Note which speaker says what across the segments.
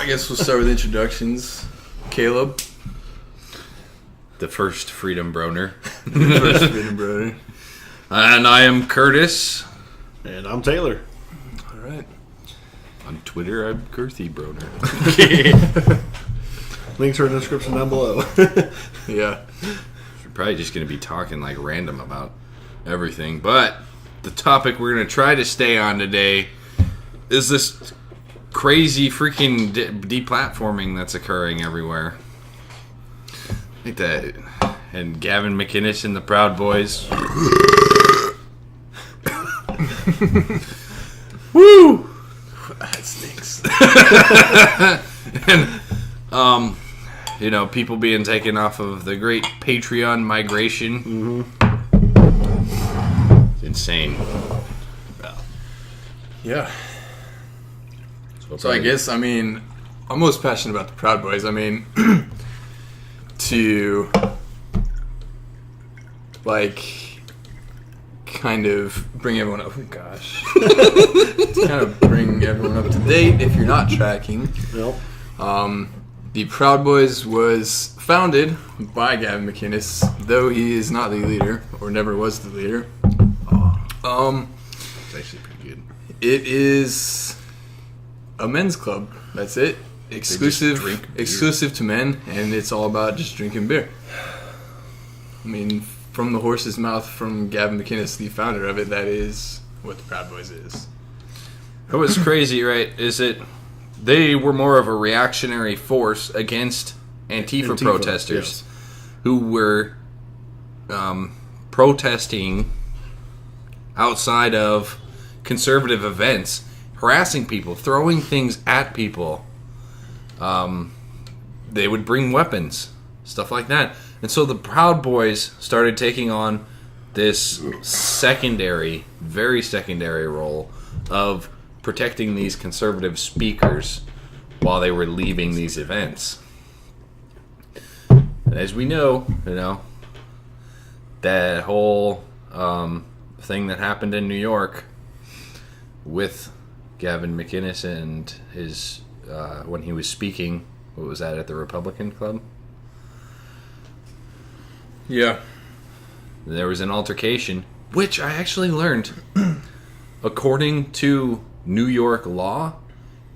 Speaker 1: I guess we'll start with introductions. Caleb.
Speaker 2: The first Freedom Broner.
Speaker 1: First Freedom Broner.
Speaker 2: And I am Curtis.
Speaker 3: And I'm Taylor.
Speaker 1: All right.
Speaker 2: On Twitter, I'm Girthy Broner.
Speaker 3: Links are in the description down below.
Speaker 1: Yeah.
Speaker 2: We're probably just going to be talking like random about everything. But the topic we're going to try to stay on today is this crazy freaking deplatforming that's occurring everywhere. Like that. And Gavin McInnes and the Proud Boys. Woo!
Speaker 1: That stinks.
Speaker 2: And, people being taken off of the great Patreon migration. It's insane.
Speaker 1: Yeah. So I guess, I'm most passionate about the Proud Boys. To, kind of bring everyone up. Oh, gosh. To kind of bring everyone up to date, if you're not tracking.
Speaker 3: Yep.
Speaker 1: The Proud Boys was founded by Gavin McInnes, though he is not the leader, or never was the leader.
Speaker 2: It's actually pretty good.
Speaker 1: It is a men's club. That's it. Exclusive to men, and it's all about just drinking beer. From the horse's mouth, from Gavin McInnes, the founder of it, that is what the Proud Boys is.
Speaker 2: What's crazy, right, is that they were more of a reactionary force against Antifa protesters,
Speaker 3: yes.
Speaker 2: who were protesting outside of conservative events, harassing people, throwing things at people. They would bring weapons, stuff like that. And so the Proud Boys started taking on this very secondary role of protecting these conservative speakers while they were leaving these events. And as we know, that whole thing that happened in New York with Gavin McInnes and his when he was speaking, what was that, at the Republican Club?
Speaker 1: Yeah.
Speaker 2: There was an altercation, which I actually learned, according to New York law,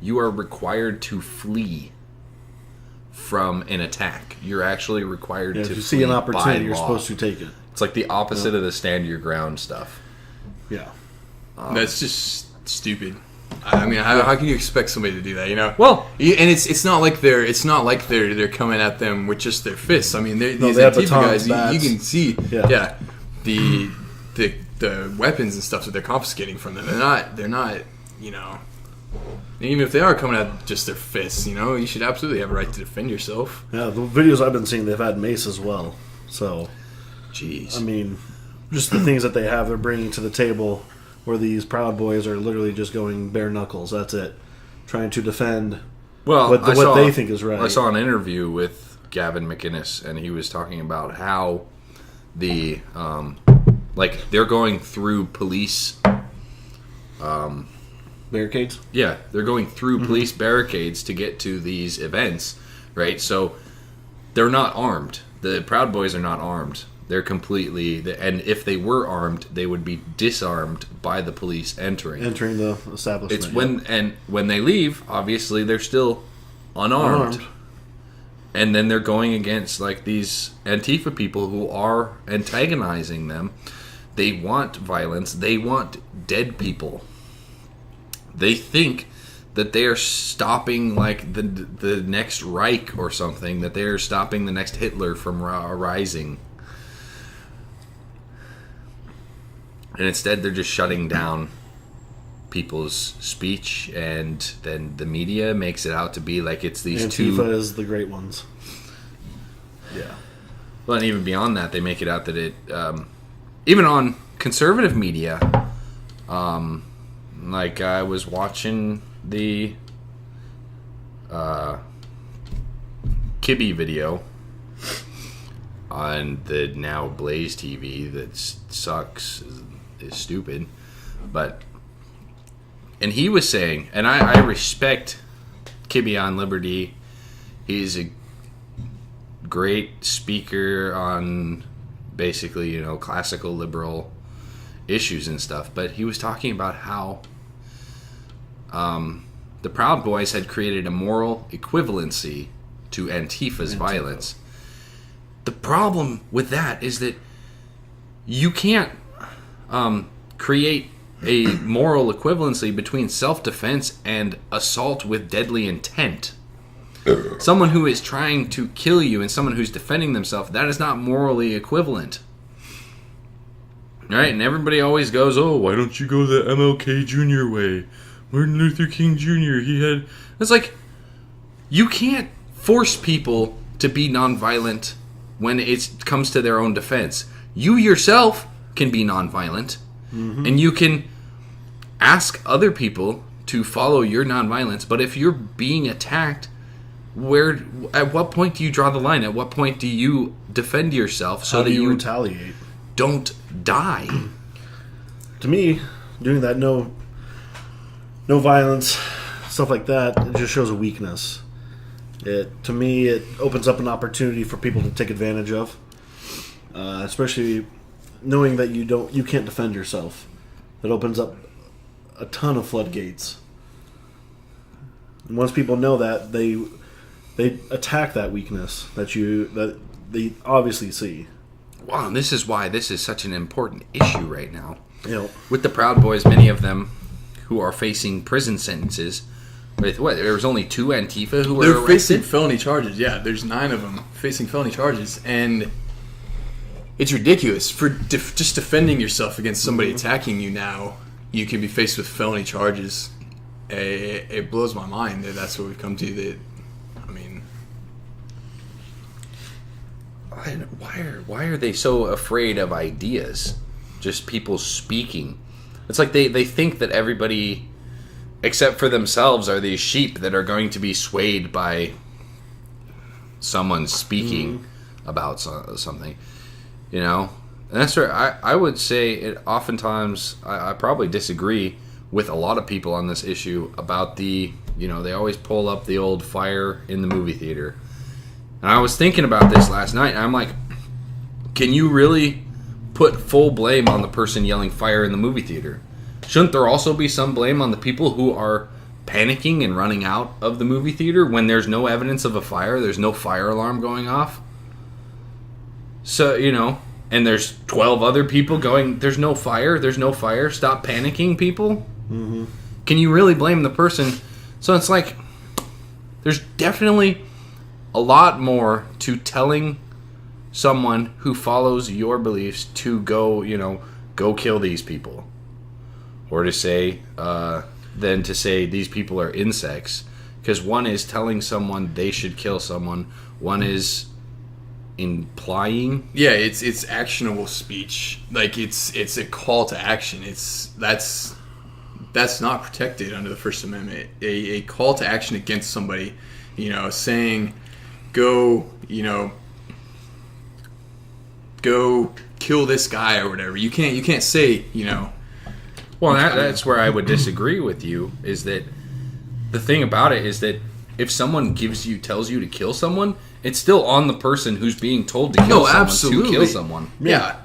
Speaker 2: you are required to flee from an attack. You're actually required to flee.
Speaker 3: If you see an opportunity,
Speaker 2: by
Speaker 3: you're
Speaker 2: law.
Speaker 3: supposed to take it.
Speaker 2: It's like the opposite of the stand your ground stuff.
Speaker 3: Yeah.
Speaker 1: That's just stupid. How can you expect somebody to do that?
Speaker 2: Well,
Speaker 1: and it's not like they're coming at them with just their fists. These
Speaker 3: they have
Speaker 1: Antifa guys,
Speaker 3: batons,
Speaker 1: you can see,
Speaker 3: yeah.
Speaker 1: the weapons and stuff that they're confiscating from them. They're not, even if they are coming at just their fists, you should absolutely have a right to defend yourself.
Speaker 3: Yeah, the videos I've been seeing, they've had mace as well. So,
Speaker 1: jeez.
Speaker 3: Just the things that they're bringing to the table, where these Proud Boys are literally just going bare knuckles. That's it. Trying to defend what they think is right.
Speaker 2: I saw an interview with Gavin McInnes, and he was talking about how the they're going through police
Speaker 3: barricades.
Speaker 2: Yeah, they're going through police barricades to get to these events, right? So they're not armed. The Proud Boys are not armed. They're completely, and if they were armed, they would be disarmed by the police entering
Speaker 3: the establishment.
Speaker 2: It's when they leave, obviously they're still unarmed. And then they're going against these Antifa people who are antagonizing them. They want violence. They want dead people. They think that they are stopping the next Reich or something. That they are stopping the next Hitler from rising. And instead, they're just shutting down people's speech, and then the media makes it out to be like it's these
Speaker 3: Antifa is the great ones. Yeah.
Speaker 2: Well, and even beyond that, they make it out that it, even on conservative media, I was watching the Kibbe video on the now Blaze TV that sucks, is stupid, and he was saying, and I respect Beyond Liberty. He's a great speaker on basically, classical liberal issues and stuff. But he was talking about how the Proud Boys had created a moral equivalency to Antifa's violence. The problem with that is that you can't create a moral equivalency between self-defense and assault with deadly intent. Someone who is trying to kill you and someone who's defending themselves, that is not morally equivalent. Right? And everybody always goes, oh, why don't you go the MLK Jr. way? Martin Luther King Jr., he had... It's like, you can't force people to be nonviolent when it comes to their own defense. You yourself can be nonviolent, and you can ask other people to follow your nonviolence, but if you're being attacked, at what point do you draw the line? At what point do you defend yourself so that you
Speaker 3: retaliate?
Speaker 2: Don't die.
Speaker 3: To me, doing that no violence, stuff like that, it just shows a weakness. To me, it opens up an opportunity for people to take advantage of, especially knowing that you can't defend yourself. It opens up a ton of floodgates. And once people know that, they attack that weakness that they obviously see.
Speaker 2: Wow, and this is why this is such an important issue right now.
Speaker 3: Yep.
Speaker 2: With the Proud Boys, many of them who are facing prison sentences. With what? There was only 2 Antifa who were arrested?
Speaker 1: They're facing felony charges. Yeah, there's 9 of them facing felony charges, and it's ridiculous for just defending yourself against somebody attacking you. Now you can be faced with felony charges. It blows my mind that that's what we've come to. That, I mean,
Speaker 2: why are they so afraid of ideas? Just people speaking. It's like they think that everybody, except for themselves, are these sheep that are going to be swayed by someone speaking about something. And that's where I would say it. Oftentimes, I probably disagree with a lot of people on this issue about they always pull up the old fire in the movie theater. And I was thinking about this last night, and I'm like, can you really put full blame on the person yelling fire in the movie theater? Shouldn't there also be some blame on the people who are panicking and running out of the movie theater when there's no evidence of a fire, there's no fire alarm going off? So, and there's 12 other people going, there's no fire, stop panicking, people? Mm-hmm. Can you really blame the person? So it's like, there's definitely a lot more to telling someone who follows your beliefs to go kill these people. Or to say, than to say these people are insects. Because one is telling someone they should kill someone. One is implying.
Speaker 1: Yeah, it's actionable speech. Like it's a call to action. That's not protected under the First Amendment. A call to action against somebody, saying, go kill this guy or whatever. You can't say,
Speaker 2: Well, that's where I would disagree with you, is that the thing about it is that if someone tells you to kill someone, it's still on the person who's being told to kill someone to kill someone.
Speaker 1: Yeah.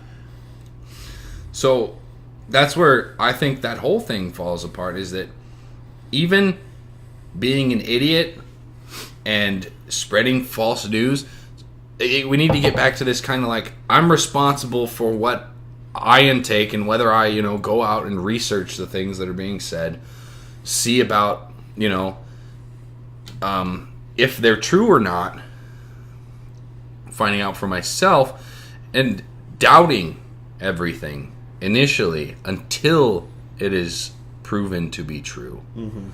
Speaker 2: So that's where I think that whole thing falls apart, is that even being an idiot and spreading false news, we need to get back to this kind of like, I'm responsible for what I intake and whether I, go out and research the things that are being said, see about, if they're true or not, finding out for myself, and doubting everything initially until it is proven to be true. Mm-hmm.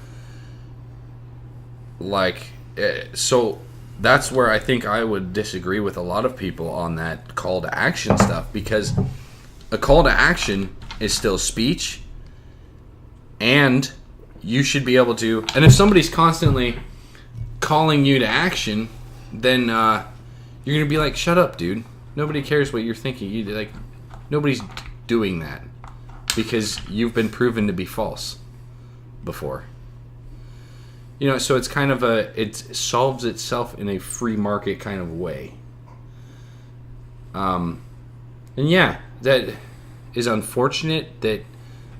Speaker 2: So that's where I think I would disagree with a lot of people on that call to action stuff, because a call to action is still speech, and you should be able to, and if somebody's constantly calling you to action, then you're going to be like, shut up, dude. Nobody cares what you're thinking. Nobody's doing that because you've been proven to be false before. So it's kind of it solves itself in a free market kind of way. And yeah, that is unfortunate that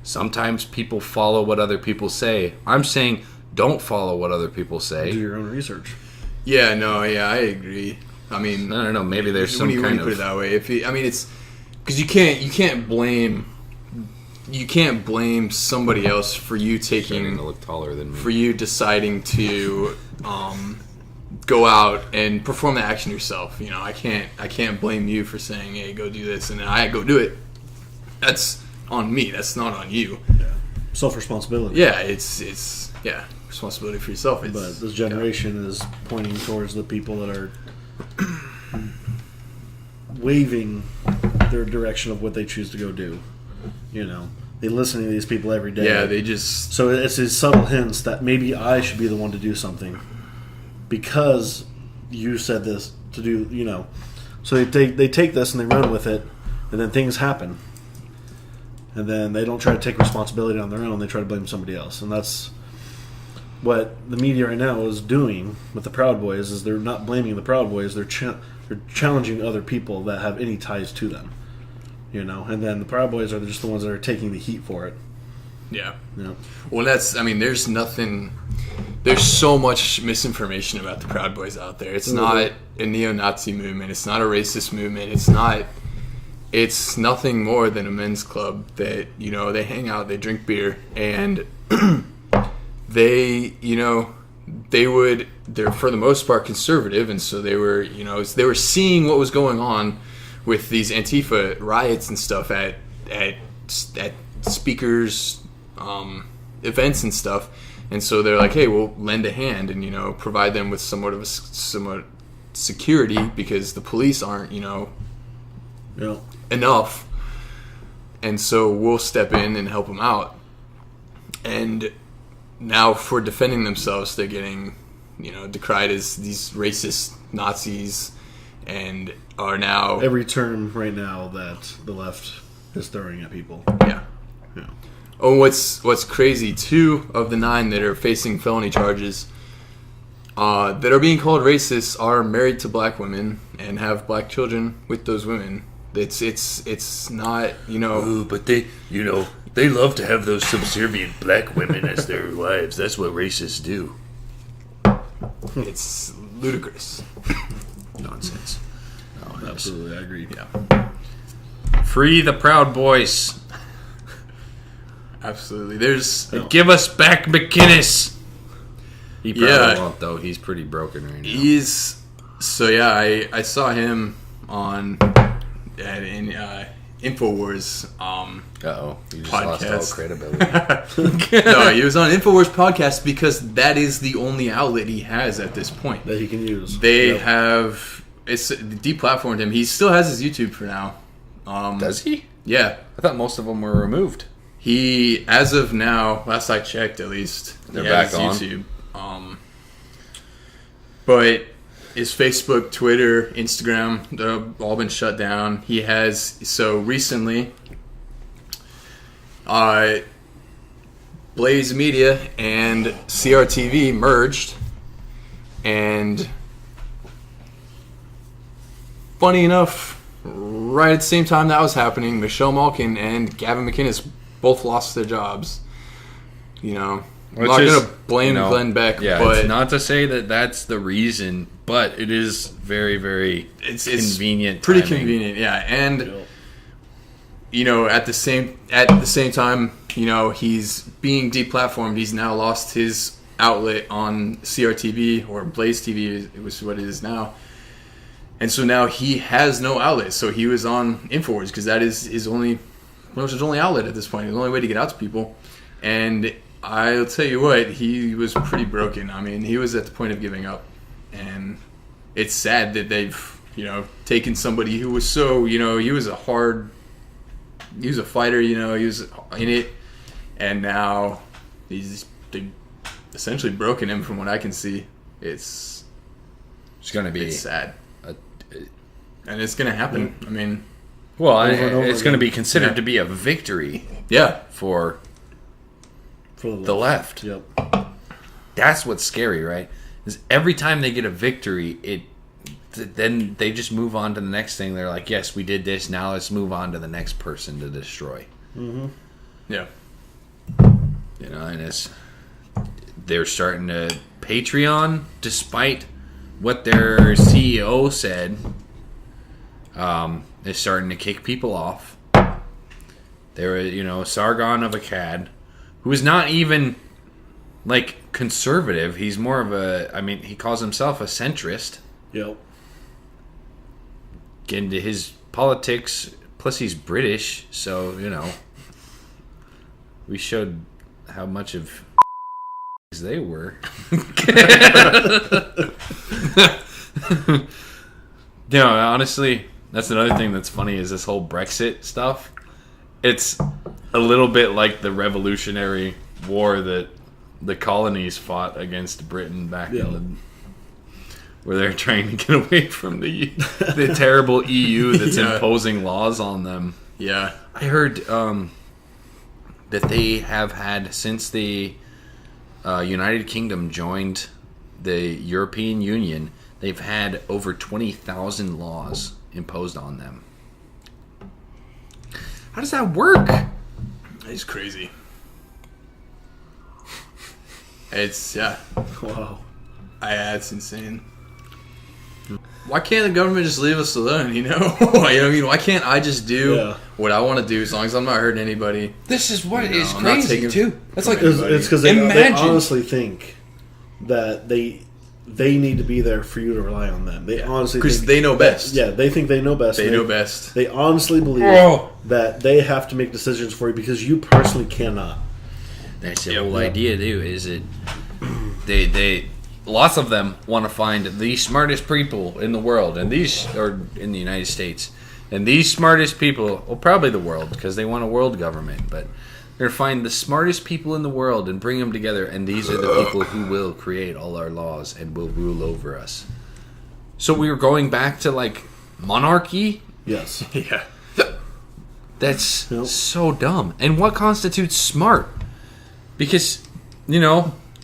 Speaker 2: sometimes people follow what other people say. I'm saying don't follow what other people say.
Speaker 3: Do your own research.
Speaker 1: Yeah, I agree. I mean,
Speaker 2: I don't know. Maybe there's some
Speaker 1: when
Speaker 2: kind
Speaker 1: you put
Speaker 2: of
Speaker 1: it that way. It's because you can't blame somebody else for you
Speaker 2: starting to look taller than me.
Speaker 1: for you deciding to go out and perform the action yourself. I can't blame you for saying, hey, go do this, and then I go do it. That's on me. That's not on you.
Speaker 3: Yeah. Self-responsibility.
Speaker 1: Yeah, it's responsibility for yourself.
Speaker 3: But this generation is pointing towards the people that are waving their direction of what they choose to go do. They listen to these people every day.
Speaker 1: Yeah, they just...
Speaker 3: So it's these subtle hints that maybe I should be the one to do something because you said this to do, So they take this and they run with it, and then things happen. And then they don't try to take responsibility on their own. They try to blame somebody else. And that's what the media right now is doing with the Proud Boys, is they're not blaming the Proud Boys. They're challenging other people that have any ties to them. And then the Proud Boys are just the ones that are taking the heat for it.
Speaker 1: Yeah. Well, there's so much misinformation about the Proud Boys out there. It's not a neo-Nazi movement. It's not a racist movement. It's nothing more than a men's club that, they hang out, they drink beer, and they're for the most part conservative, and so they were seeing what was going on with these Antifa riots and stuff at speakers' events and stuff, and so they're like, hey, we'll lend a hand and provide them with somewhat security because the police aren't enough, and so we'll step in and help them out. And now for defending themselves, they're getting decried as these racist Nazis, and are now
Speaker 3: every term right now that the left is throwing at people.
Speaker 1: Yeah. Oh, what's crazy, 2 of the 9 that are facing felony charges that are being called racist are married to black women and have black children with those women. It's not,
Speaker 2: Ooh, but they love to have those subservient black women as their wives. That's what racists do.
Speaker 1: It's ludicrous.
Speaker 2: Nonsense.
Speaker 3: Absolutely, I agree.
Speaker 1: Yeah.
Speaker 2: Free the Proud Boys.
Speaker 1: Absolutely.
Speaker 2: Give us back McInnes. He probably won't, though. He's pretty broken right now.
Speaker 1: I saw him in Infowars
Speaker 2: you just
Speaker 1: podcast.
Speaker 2: lost all credibility.
Speaker 1: No, he was on Infowars podcast because that is the only outlet he has at this point
Speaker 3: that he can use.
Speaker 1: They have deplatformed him. He still has his YouTube for now.
Speaker 2: Does he?
Speaker 1: Yeah.
Speaker 2: I thought most of them were removed.
Speaker 1: He, as of now, last I checked at least,
Speaker 2: they're back on
Speaker 1: YouTube. But his Facebook, Twitter, Instagram, they've all been shut down. He has, so recently, Blaze Media and CRTV merged, and funny enough, right at the same time that was happening, Michelle Malkin and Gavin McInnes both lost their jobs. I'm not going to blame Glenn Beck, but
Speaker 2: it's not to say that that's the reason, but it is very, very convenient.
Speaker 1: Pretty
Speaker 2: timing.
Speaker 1: convenient, yeah. And at the same time, he's being deplatformed. He's now lost his outlet on CRTV or Blaze TV, which is what it is now. And so now he has no outlet. So he was on Infowars because that is his only outlet at this point. The only way to get out to people. And I'll tell you what, he was pretty broken. I mean, he was at the point of giving up. And it's sad that they've, taken somebody who was so, he was a fighter, he was in it. And now they've essentially broken him from what I can see. It's
Speaker 2: going to be
Speaker 1: sad. And it's going to happen. I mean...
Speaker 2: Well, it's going to be considered to be a victory
Speaker 1: for
Speaker 2: the left.
Speaker 3: Yep.
Speaker 2: that's what's scary, right? Is every time they get a victory, then they just move on to the next thing. They're like, yes, we did this. Now let's move on to the next person to destroy.
Speaker 3: Mm-hmm.
Speaker 1: Yeah.
Speaker 2: And they're starting to Patreon, despite what their CEO said, is starting to kick people off. There was, Sargon of Akkad, who is not even like conservative. He's more of he calls himself a centrist.
Speaker 3: Yep.
Speaker 2: Get into his politics, plus he's British, so, we showed how much of they were. Honestly, that's another thing that's funny is this whole Brexit stuff. It's a little bit like the Revolutionary War that the colonies fought against Britain back in the... where they're trying to get away from the terrible EU that's imposing laws on them.
Speaker 1: Yeah.
Speaker 2: I heard that they have had, since the United Kingdom joined the European Union, they've had over 20,000 laws imposed on them. How does that work?
Speaker 1: It's crazy. It's,
Speaker 3: Wow.
Speaker 1: It's insane. Why can't the government just leave us alone, You know what I mean? Why can't I just do what I want to do as long as I'm not hurting anybody?
Speaker 2: This is what is
Speaker 1: I'm not
Speaker 2: crazy,
Speaker 1: taking
Speaker 2: too. That's like...
Speaker 3: It's because they honestly think that they need to be there for you to rely on them. They honestly
Speaker 1: because they know best.
Speaker 3: Yeah, they think they know best.
Speaker 1: They know best.
Speaker 3: They honestly believe that they have to make decisions for you because you personally cannot.
Speaker 2: That's the whole idea, too, is that they lots of them want to find the smartest people in the world, or in the United States. And these smartest people, well, probably the world, because they want a world government, but they're going to find the smartest people in the world and bring them together, and these are the people who will create all our laws and will rule over us. So we were going back to, like, monarchy?
Speaker 3: Yes.
Speaker 1: Yeah.
Speaker 2: That's so dumb. And what constitutes smart? Because,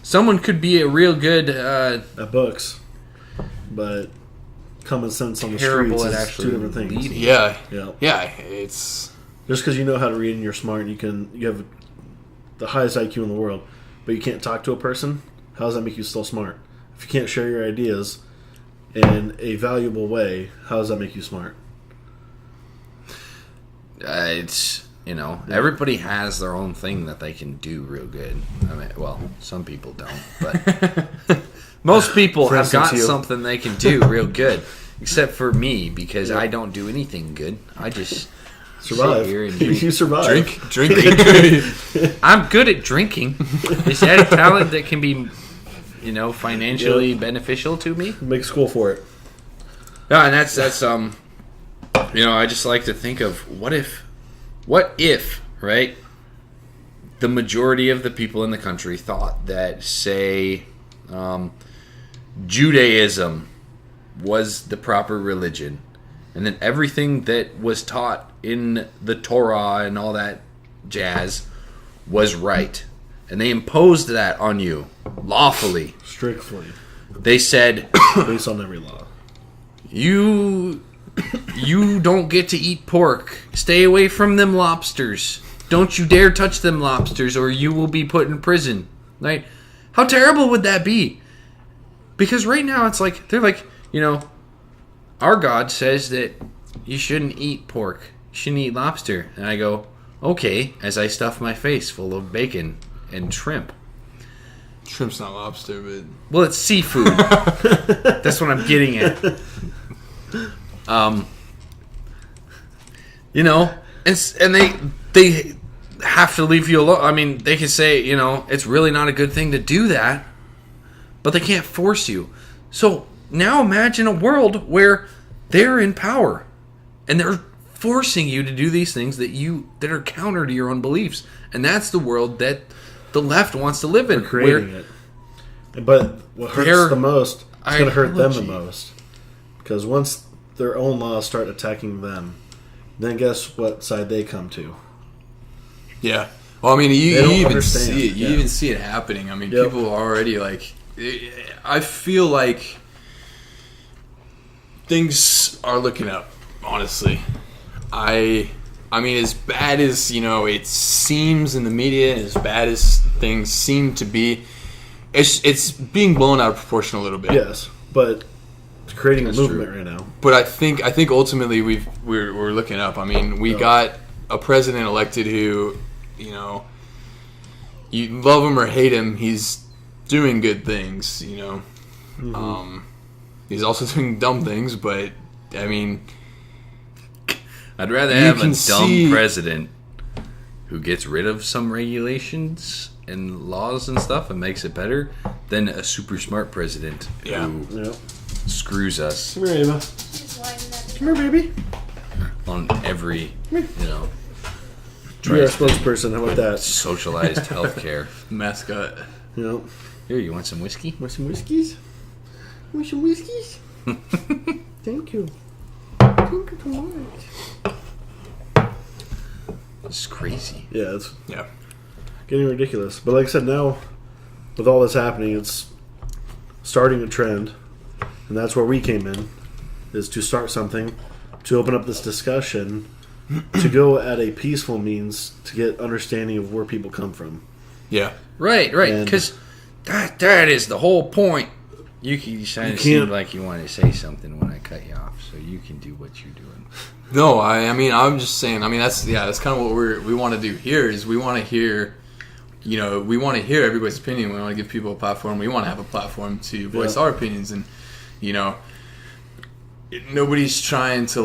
Speaker 2: someone could be a real good...
Speaker 3: at books, but common sense on the
Speaker 2: terrible
Speaker 3: streets
Speaker 2: at
Speaker 3: is
Speaker 2: actually
Speaker 3: two different things.
Speaker 2: leading.
Speaker 1: Yeah.
Speaker 3: Yeah.
Speaker 1: Yeah. It's...
Speaker 3: Just because you know how to read and you're smart and you have the highest IQ in the world, but you can't talk to a person, how does that make you still smart? If you can't share your ideas in a valuable way, how does that make you smart?
Speaker 2: It's... everybody has their own thing that they can do real good. I mean, well, some people don't, but most people have got something they can do real good, except for me, because I don't do anything good. I just
Speaker 3: survive.
Speaker 2: Sit here and drink.
Speaker 3: You survive.
Speaker 1: Drinking.
Speaker 2: I'm good at drinking. Is that a talent that can be, financially beneficial to me?
Speaker 3: Make school for it.
Speaker 2: Yeah, and that's I just like to think of what if, right, the majority of the people in the country thought that, say, Judaism was the proper religion, and then everything that was taught in the Torah and all that jazz was right, and they imposed that on you lawfully.
Speaker 3: Strictly.
Speaker 2: They said,
Speaker 3: based on every law.
Speaker 2: You don't get to eat pork. Stay away from them lobsters. Don't you dare touch them lobsters or you will be put in prison. Right? How terrible would that be? Because right now it's like, they're like, our God says that you shouldn't eat pork. You shouldn't eat lobster. And I go, okay, as I stuff my face full of bacon and shrimp.
Speaker 1: Shrimp's not lobster, but...
Speaker 2: Well, it's seafood. That's what I'm getting at. And they have to leave you alone. I mean, they can say, it's really not a good thing to do that, but they can't force you. So now imagine a world where they're in power and they're forcing you to do these things that are counter to your own beliefs, and that's the world that the left wants to live in.
Speaker 3: They're creating it. But what hurts the most, it's going to hurt them the most, because once their own laws start attacking them, then guess what side they come to?
Speaker 1: Yeah. Well, I mean, you
Speaker 3: don't
Speaker 1: even
Speaker 3: understand.
Speaker 1: see it. You
Speaker 3: Yeah.
Speaker 1: even see it happening. I mean,
Speaker 3: Yep.
Speaker 1: people are already like. I feel like things are looking up. Honestly, I mean, as bad as it seems in the media, and as bad as things seem to be, it's being blown out of proportion a little bit.
Speaker 3: Yes, but it's creating
Speaker 2: That's
Speaker 3: a movement
Speaker 2: true.
Speaker 3: right now.
Speaker 1: But I think ultimately we're looking up. I mean, we got a president elected who, you love him or hate him, he's doing good things. He's also doing dumb things, but I mean,
Speaker 2: I'd rather
Speaker 1: You
Speaker 2: have a
Speaker 1: can
Speaker 2: dumb
Speaker 1: see-
Speaker 2: president who gets rid of some regulations and laws and stuff and makes it better than a super smart president
Speaker 1: Yeah.
Speaker 2: who
Speaker 3: Yep.
Speaker 2: screws us
Speaker 3: Come here, Ava. Come here, baby.
Speaker 2: on every,
Speaker 3: You're our
Speaker 2: tries to
Speaker 3: spokesperson. How about that?
Speaker 2: socialized healthcare.
Speaker 1: mascot.
Speaker 2: Here, you want some whiskey?
Speaker 3: Want some whiskeys? Want some whiskeys? Thank you. Thank you so much.
Speaker 2: This is crazy.
Speaker 3: Yeah, it's
Speaker 1: Yeah.
Speaker 3: getting ridiculous. But like I said, now with all this happening, it's starting a trend, and that's where we came in, is to start something, to open up this discussion, to go at a peaceful means to get understanding of where people come from.
Speaker 1: Yeah.
Speaker 2: Right,
Speaker 3: And-
Speaker 2: because that is the whole point. You kind
Speaker 3: You
Speaker 2: of seem
Speaker 3: can't-
Speaker 2: like you wanted to say something when I cut you off, so you can do what you're doing.
Speaker 1: No, I mean, I'm just saying. I mean, that's kind of what we want to do here. Is we want to hear, we want to hear everybody's opinion. We want to give people a platform. We want to have a platform to voice our opinions, and nobody's trying to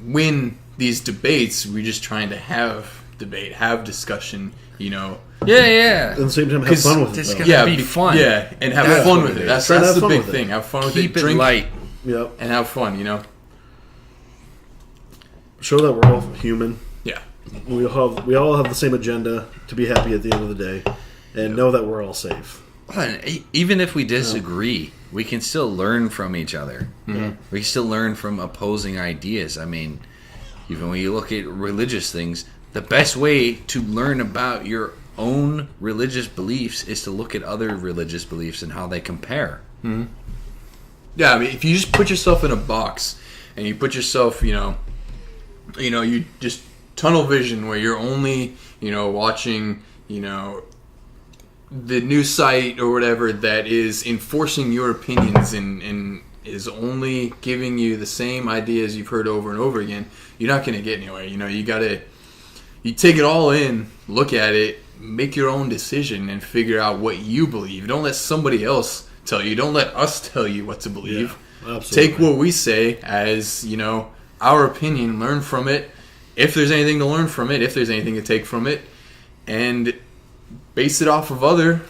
Speaker 1: win these debates. We're just trying to have debate, have discussion.
Speaker 2: Yeah, yeah.
Speaker 3: At the same time, have
Speaker 1: 'Cause
Speaker 3: fun with
Speaker 2: this
Speaker 3: it.
Speaker 2: guy-
Speaker 3: Though.
Speaker 1: Yeah,
Speaker 2: be fun.
Speaker 1: Yeah, and have
Speaker 2: That's
Speaker 1: fun
Speaker 2: what
Speaker 1: with
Speaker 2: it
Speaker 1: it.
Speaker 2: is.
Speaker 1: That's
Speaker 3: Try to have
Speaker 1: the
Speaker 3: fun
Speaker 1: big
Speaker 3: with it.
Speaker 1: thing. Have fun with
Speaker 2: Keep
Speaker 1: it.
Speaker 2: it
Speaker 1: Drink
Speaker 2: light.
Speaker 3: Yep.
Speaker 1: and have fun.
Speaker 3: Show that we're all human.
Speaker 1: Yeah.
Speaker 3: We all have the same agenda to be happy at the end of the day, and know that we're all safe.
Speaker 2: Even if we disagree, we can still learn from each other.
Speaker 1: Mm-hmm.
Speaker 2: We can still learn from opposing ideas. I mean, even when you look at religious things, the best way to learn about your own religious beliefs is to look at other religious beliefs and how they compare.
Speaker 1: Yeah, I mean, if you just put yourself in a box and you put yourself, you just tunnel vision where you're only, watching, the news site or whatever that is enforcing your opinions and is only giving you the same ideas you've heard over and over again, you're not going to get anywhere. You take it all in, look at it, make your own decision, and figure out what you believe. Don't let somebody else tell you. Don't let us tell you what to believe.
Speaker 3: Yeah, absolutely.
Speaker 1: Take what we say as, our opinion, learn from it. If there's anything to learn from it, if there's anything to take from it, and base it off of other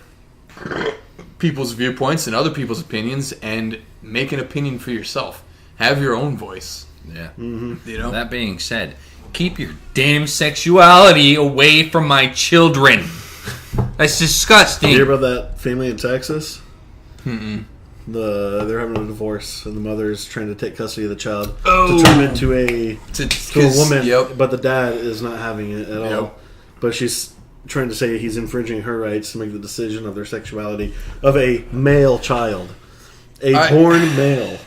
Speaker 1: people's viewpoints and other people's opinions, and make an opinion for yourself. Have your own voice.
Speaker 2: Yeah.
Speaker 1: That
Speaker 2: That being said, keep your damn sexuality away from my children. That's disgusting.
Speaker 3: You hear about that family in Texas? They're having a divorce, and the mother's trying to take custody of the child to turn him into a woman,
Speaker 1: Yep.
Speaker 3: but the dad is not having it at all.
Speaker 1: Yep.
Speaker 3: But she's trying to say he's infringing her rights to make the decision of their sexuality of a male child, born male.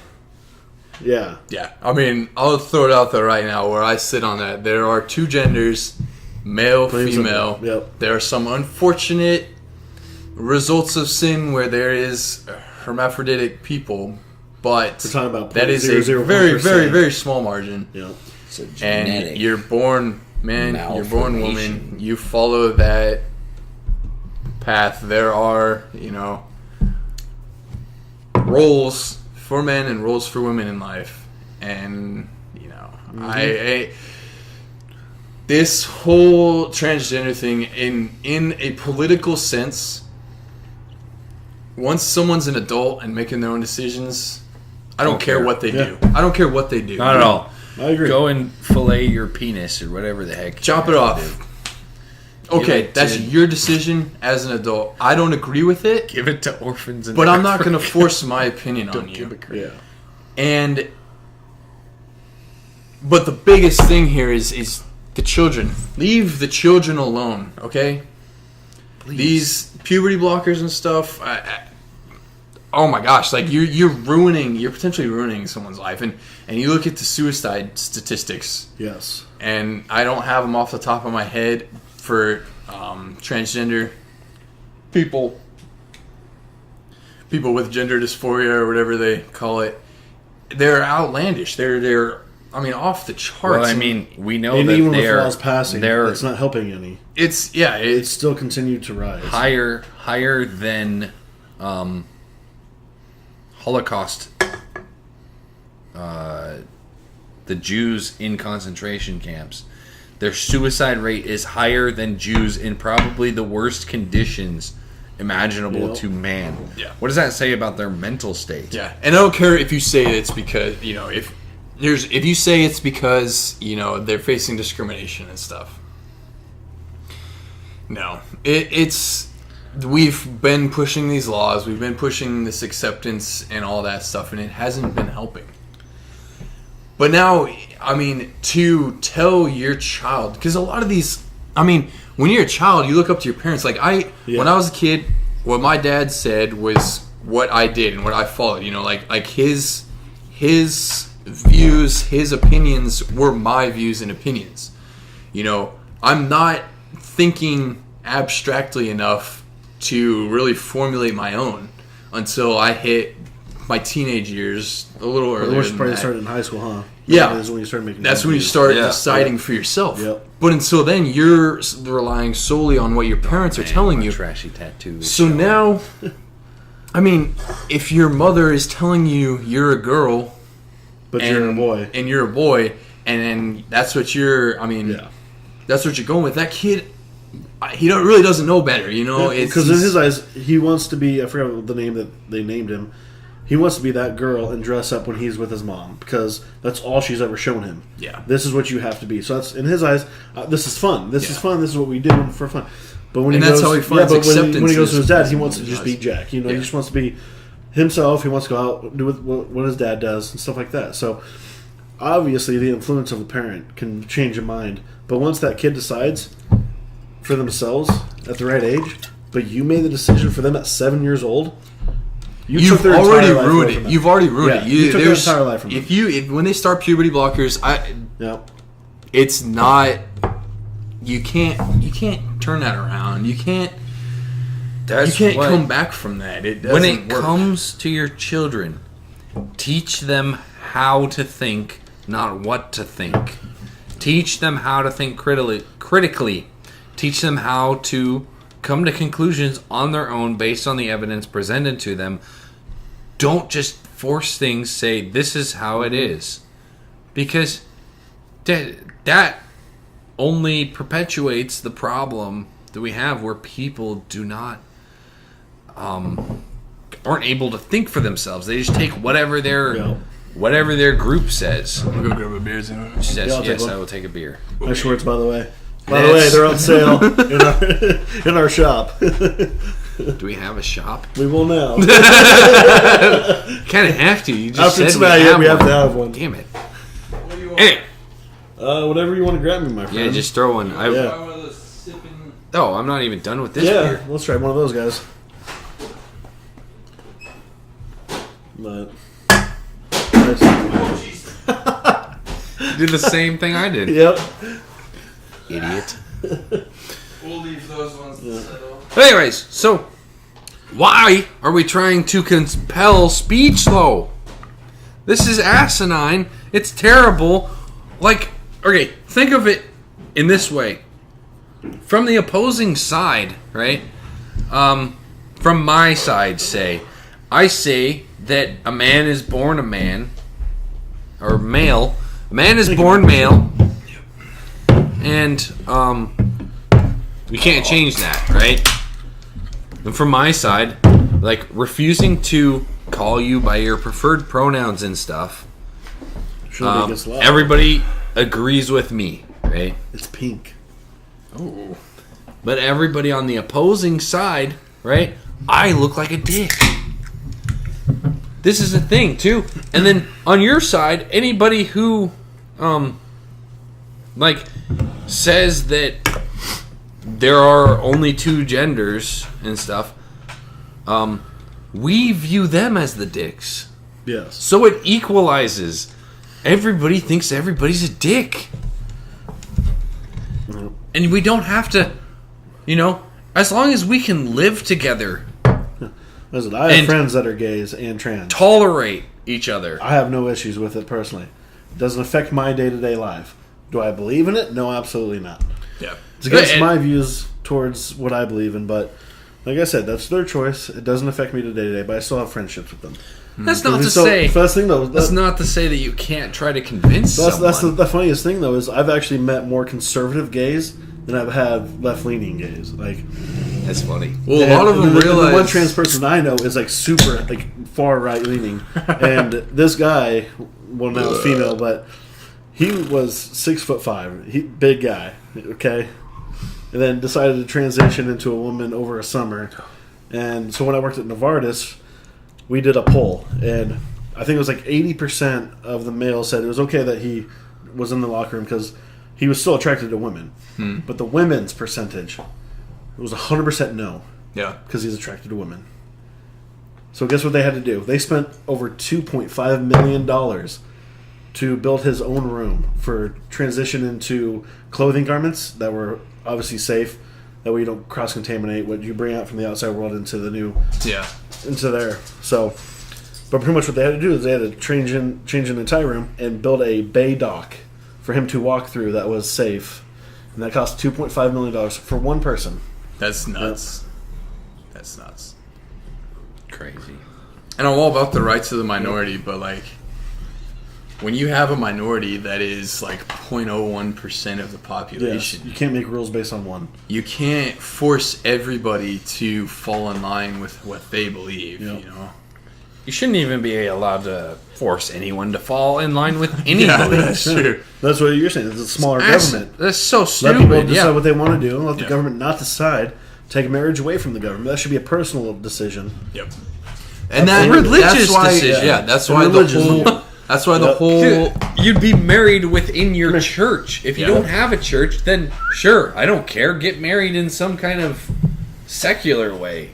Speaker 3: Yeah,
Speaker 1: Yeah, I mean, I'll throw it out there right now where I sit on that. There are two genders, male,
Speaker 3: Plain and
Speaker 1: female.
Speaker 3: simple. Yep.
Speaker 1: There are some unfortunate results of sin where there is hermaphroditic people, but
Speaker 3: we're talking about
Speaker 1: that is a
Speaker 3: 0.001%.
Speaker 1: very, very, very small margin.
Speaker 3: Yeah.
Speaker 2: It's a
Speaker 1: And
Speaker 2: genetic
Speaker 1: you're born man, you're born woman,
Speaker 2: malformation.
Speaker 1: you follow that path. There are, roles for men and roles for women in life. And, I this whole transgender thing in a political sense, once someone's an adult and making their own decisions, I don't care what they do. I don't care what they do.
Speaker 2: Not at all.
Speaker 3: I agree.
Speaker 2: Go and fillet your penis or whatever the heck.
Speaker 1: Chop
Speaker 2: you
Speaker 1: it
Speaker 2: have
Speaker 1: off.
Speaker 2: to do.
Speaker 1: Okay,
Speaker 2: Give it
Speaker 1: that's
Speaker 2: to-
Speaker 1: your decision as an adult. I don't agree with it,
Speaker 2: Give it to orphans and
Speaker 1: but I'm not going to force my opinion on you.
Speaker 3: Yeah.
Speaker 1: But the biggest thing here is the children. Leave the children alone, okay? Please. These puberty blockers and stuff. Oh my gosh! Like you're potentially ruining someone's life, and you look at the suicide statistics.
Speaker 3: Yes.
Speaker 1: And I don't have them off the top of my head for transgender people with gender dysphoria or whatever they call it. They're outlandish. They're off the charts.
Speaker 2: Well, we know
Speaker 3: and
Speaker 2: that
Speaker 3: even with laws passing, it's not helping any.
Speaker 1: It's
Speaker 3: still continued to rise
Speaker 2: higher than Holocaust. The Jews in concentration camps. Their suicide rate is higher than Jews in probably the worst conditions imaginable to man.
Speaker 1: Yeah.
Speaker 2: What does that say about their mental state?
Speaker 1: Yeah, and I don't care if you say it's because if you say it's because they're facing discrimination and stuff. No, it's we've been pushing these laws, we've been pushing this acceptance and all that stuff, and it hasn't been helping. But now, to tell your child, because a lot of these, when you're a child, you look up to your parents. Like when I was a kid, what my dad said was what I did and what I followed. Like his views, his opinions were my views and opinions. I'm not thinking abstractly enough to really formulate my own until I hit my teenage years, a little earlier.
Speaker 3: Which probably started in high school, huh?
Speaker 1: Yeah,
Speaker 3: that's when you start making.
Speaker 1: That's when you start deciding for yourself.
Speaker 3: Yep.
Speaker 1: But until then, you're relying solely on what your parents are telling you.
Speaker 2: Trashy tattoo.
Speaker 1: So now, if your mother is telling you you're a girl,
Speaker 3: but you're a boy,
Speaker 1: and then that's what you're. That's what you're going with. That kid, he really doesn't know better.
Speaker 3: Because in his eyes, he wants to be. I forgot what the name that they named him. He wants to be that girl and dress up when he's with his mom because that's all she's ever shown him.
Speaker 1: Yeah,
Speaker 3: this is what you have to be. So that's in his eyes. This is fun. This is fun. This is what we do for fun. But when
Speaker 1: that's how he finds acceptance.
Speaker 3: When he goes to his dad, he wants to just be Jack. He just wants to be himself. He wants to go out and do what his dad does and stuff like that. So obviously, the influence of a parent can change a mind. But once that kid decides for themselves at the right age, but you made the decision for them at 7 years old.
Speaker 1: You've already ruined it. You've already ruined it.
Speaker 3: You took their entire life from them.
Speaker 1: If when they start puberty blockers, it's not. You can't turn that around. You can't. Come back from that. It doesn't
Speaker 2: when it
Speaker 1: work.
Speaker 2: comes to your children, teach them how to think, not what to think. Teach them how to think critically. Teach them how to come to conclusions on their own based on the evidence presented to them. Don't just force things, say, this is how it is. Because that only perpetuates the problem that we have where people do not aren't able to think for themselves. They just take whatever their group says.
Speaker 1: We'll go grab a beer.
Speaker 2: She says, yes, I will take a beer.
Speaker 3: Nice shorts, by the way. By the way, they're on sale in our shop.
Speaker 2: Do we have a shop?
Speaker 3: We will now.
Speaker 2: Kind of have to. You just
Speaker 3: After
Speaker 2: said
Speaker 3: we have to have one.
Speaker 2: Damn it.
Speaker 1: What do you want?
Speaker 2: Hey.
Speaker 3: Whatever you want to grab me, my friend.
Speaker 2: Yeah, just throw one. Oh, I'm not even done with this beer.
Speaker 3: Let's try one of those guys. But
Speaker 2: Did the same thing I did.
Speaker 3: Yep.
Speaker 2: Idiot.
Speaker 1: We'll leave those ones to settle.
Speaker 2: Anyways, so why are we trying to compel speech though? This is asinine. It's terrible. Like, okay, think of it in this way. From the opposing side, right? From my side, I say that a man is born a man, or male. A man is born male, and we can't change that, right? And from my side, like refusing to call you by your preferred pronouns and stuff, everybody agrees with me, right?
Speaker 3: It's pink.
Speaker 2: Oh. But everybody on the opposing side, right? I look like a dick. This is a thing too. And then on your side, anybody who like says that there are only two genders and stuff, we view them as the dicks.
Speaker 3: Yes.
Speaker 2: So it equalizes. Everybody thinks everybody's a dick.
Speaker 3: Mm-hmm.
Speaker 2: And we don't have to, as long as we can live together.
Speaker 3: Listen, I have friends that are gays and trans.
Speaker 2: Tolerate each other.
Speaker 3: I have no issues with it personally. It doesn't affect my day-to-day life. Do I believe in it? No, absolutely not.
Speaker 1: Yeah.
Speaker 3: It's against my views towards what I believe in, but like I said, that's their choice. It doesn't affect me day-to-day, but I still have friendships with them.
Speaker 2: That's not to say.
Speaker 3: First thing though,
Speaker 2: that's not to say that you can't try to convince someone.
Speaker 3: That's the funniest thing though is I've actually met more conservative gays than I've had left-leaning gays. Like,
Speaker 2: that's funny.
Speaker 1: Well, a lot of them realize
Speaker 3: the one trans person I know is like super far right-leaning, and this guy, well now it's female, but he was 6'5", big guy, okay, and then decided to transition into a woman over a summer, and so when I worked at Novartis, we did a poll, and I think it was like 80% of the males said it was okay that he was in the locker room because he was still attracted to women. But the women's percentage, it was 100% no.
Speaker 1: Yeah.
Speaker 3: Because he's attracted to women. So guess what they had to do? They spent over $2.5 million to build his own room for transition into clothing garments that were obviously safe. That way you don't cross-contaminate what you bring out from the outside world into the new...
Speaker 1: Yeah.
Speaker 3: Into there. So, but pretty much what they had to do is they had to change an entire room and build a bay dock for him to walk through that was safe. And that cost $2.5 million for one person.
Speaker 1: That's nuts.
Speaker 3: Yep.
Speaker 1: That's nuts.
Speaker 2: Crazy.
Speaker 1: And I'm all about the rights of the minority, but like, when you have a minority that is like 0.01% of the population,
Speaker 3: you can't make rules based on one.
Speaker 1: You can't force everybody to fall in line with what they believe,
Speaker 3: Yep.
Speaker 2: You shouldn't even be allowed to force anyone to fall in line with any
Speaker 1: Yeah,
Speaker 2: beliefs.
Speaker 1: that's true.
Speaker 3: That's what you're saying. It's a smaller government.
Speaker 2: That's so
Speaker 3: Let
Speaker 2: stupid.
Speaker 3: people decide what they want to do and let the
Speaker 1: Yeah.
Speaker 3: government not decide. Take marriage away from the government. That should be a personal decision.
Speaker 1: Yep. And that
Speaker 2: religious
Speaker 1: that's why,
Speaker 2: decision.
Speaker 1: Yeah, that's
Speaker 3: And
Speaker 1: why
Speaker 3: religious.
Speaker 1: the whole. That's why the
Speaker 3: Yep.
Speaker 1: whole.
Speaker 2: Dude, you'd be married within your church. If you
Speaker 1: Yeah.
Speaker 2: don't have a church, then sure, I don't care. Get married in some kind of secular way.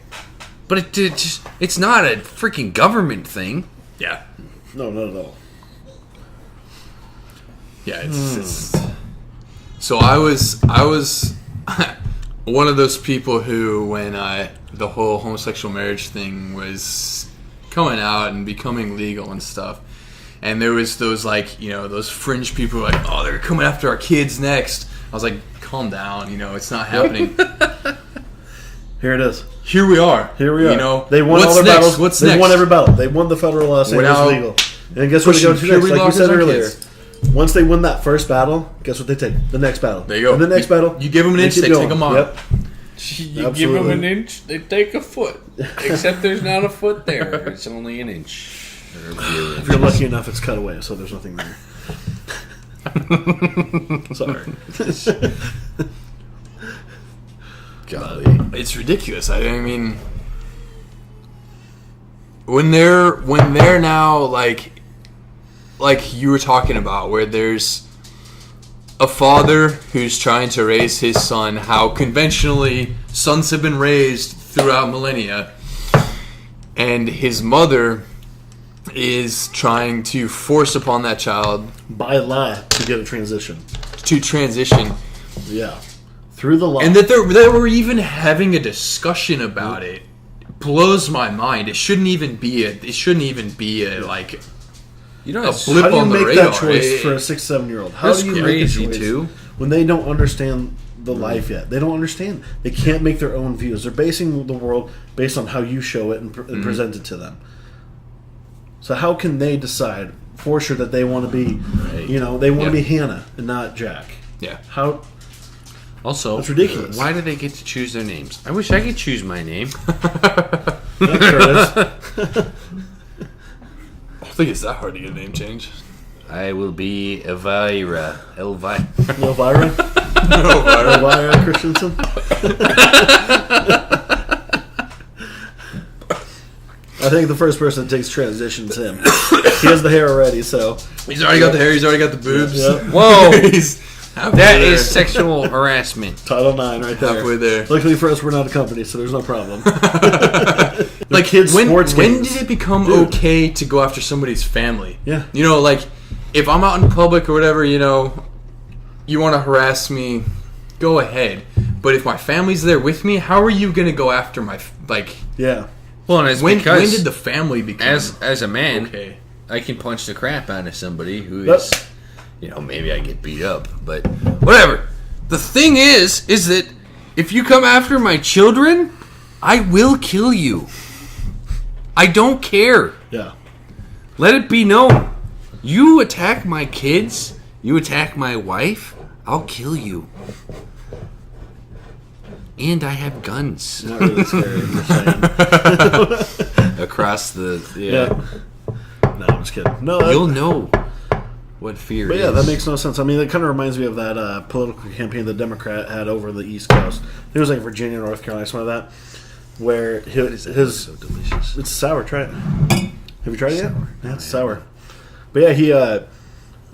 Speaker 2: But it's not a freaking government thing.
Speaker 1: Yeah.
Speaker 3: No, not at all.
Speaker 1: Yeah, it's so I was one of those people who, when the whole homosexual marriage thing was coming out and becoming legal and stuff, and there was those those fringe people who were like, oh, they're coming after our kids next. I was like, calm down, it's not happening.
Speaker 3: Here it is.
Speaker 1: Here we are.
Speaker 3: They won
Speaker 1: what's
Speaker 3: all their
Speaker 1: next?
Speaker 3: battles.
Speaker 1: What's
Speaker 3: they
Speaker 1: next?
Speaker 3: won every battle. They won the federal saying it was legal. And guess what they go to next? Like you said earlier. Once they win that first battle, guess what they take? The next battle.
Speaker 1: There you go.
Speaker 3: And the next battle.
Speaker 1: You give them an inch, they take them on.
Speaker 3: Yep.
Speaker 2: You
Speaker 3: Absolutely.
Speaker 2: give them an inch, they take a foot. Except there's not a foot there. It's only an inch.
Speaker 3: If you're lucky enough, it's cut away, so there's nothing there. Sorry.
Speaker 2: Golly.
Speaker 1: It's ridiculous. I mean, when they're now like you were talking about, where there's a father who's trying to raise his son how conventionally sons have been raised throughout millennia, and his mother is trying to force upon that child
Speaker 3: By lie to get a transition.
Speaker 1: to transition.
Speaker 3: Yeah. Through the law.
Speaker 1: And that they were even having a discussion about it blows my mind. It shouldn't even be a like
Speaker 2: You know,
Speaker 1: a
Speaker 2: it's
Speaker 1: blip
Speaker 3: How do you
Speaker 1: on the
Speaker 3: make
Speaker 1: radar.
Speaker 3: that choice for a 6-7-year-old? How
Speaker 2: That's
Speaker 3: do you
Speaker 2: crazy,
Speaker 3: make a choice
Speaker 2: too.
Speaker 3: when they don't understand the life yet? They don't understand. They can't make their own views. They're basing the world based on how you show it and present it to them. So how can they decide for sure that they want to be, they want to be Hannah and not Jack?
Speaker 1: Yeah.
Speaker 3: How?
Speaker 2: also
Speaker 3: That's ridiculous.
Speaker 2: Why do they get to choose their names? I wish I could choose my name.
Speaker 3: Yeah, Curtis.
Speaker 1: I don't think it's that hard to get a name change.
Speaker 2: I will be Elvira. Elvira.
Speaker 3: Elvira? Elvira Christensen? I think the first person that takes transition is him. He has the hair already, so.
Speaker 1: He's already got the hair. He's already got the boobs.
Speaker 3: Yep.
Speaker 2: Whoa! That is sexual harassment.
Speaker 3: Title IX right there.
Speaker 1: Halfway there.
Speaker 3: Luckily for us, we're not a company, so there's no problem.
Speaker 1: Like,
Speaker 3: kids'
Speaker 1: when
Speaker 3: sports games.
Speaker 1: did it become okay to go after somebody's family?
Speaker 3: Yeah.
Speaker 1: You know, like, if I'm out in public or whatever, you know, you want to harass me, go ahead. But if my family's there with me, how are you going to go after my, like...
Speaker 3: Yeah.
Speaker 2: Well, and it's
Speaker 1: when
Speaker 2: because...
Speaker 1: did the family become...
Speaker 2: As a man,
Speaker 1: okay.
Speaker 2: I can punch the crap out of somebody who
Speaker 3: But-
Speaker 2: is... You know, maybe I get beat up, but... Whatever. The thing is that if you come after my children, I will kill you. I don't care.
Speaker 3: Yeah.
Speaker 2: Let it be known. You attack my kids, you attack my wife, I'll kill you. And I have guns.
Speaker 3: Not really scary. I'm just saying.
Speaker 2: Across the...
Speaker 3: Yeah. No, I'm just kidding. No,
Speaker 2: You'll know what fear
Speaker 3: but
Speaker 2: is.
Speaker 3: yeah, that makes no sense. I mean, it kind of reminds me of that political campaign the Democrat had over the East Coast. It was like Virginia, North Carolina, something like that, where his
Speaker 2: so delicious.
Speaker 3: it's sour. Try it. Have you tried it yet? Yeah, it's sour. But yeah, the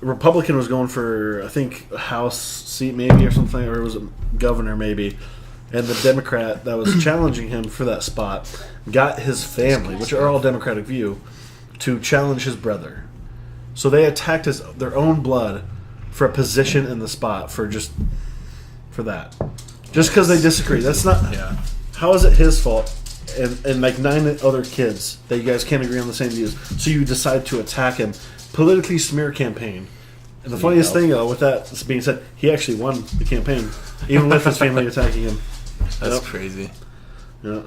Speaker 3: Republican was going for, I think, a House seat maybe or something, or it was a governor maybe. And the Democrat that was challenging him for that spot got his family, which are all Democratic view, to challenge his brother. So they attacked their own blood for a position in the spot for that. Just because they disagree. That's not...
Speaker 1: Yeah.
Speaker 3: How is it his fault? And like 9 other kids that you guys can't agree on the same views. So you decide to attack him. Politically smear campaign. And the funniest thing, though, with that being said, he actually won the campaign. Even with his family attacking him.
Speaker 1: That's crazy.
Speaker 3: Yeah.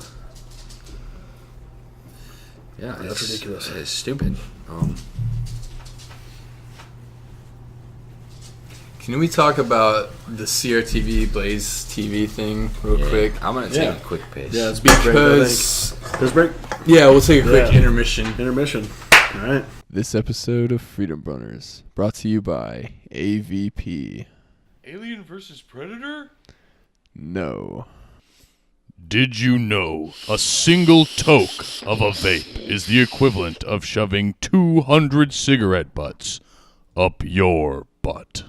Speaker 2: Yeah,
Speaker 3: That's
Speaker 2: it's
Speaker 3: ridiculous.
Speaker 2: It's stupid.
Speaker 1: Can we talk about the CRTV Blaze TV thing real quick?
Speaker 2: I'm going to take a quick piss.
Speaker 3: Yeah, it's big break, I
Speaker 1: Because...
Speaker 3: think. His break?
Speaker 1: Yeah, we'll take a quick
Speaker 3: Yeah.
Speaker 1: intermission.
Speaker 3: Intermission. All right.
Speaker 4: This episode of Freedom Broners brought to you by AVP.
Speaker 5: Alien vs. Predator?
Speaker 4: No.
Speaker 5: Did you know a single toke of a vape is the equivalent of shoving 200 cigarette butts up your butt?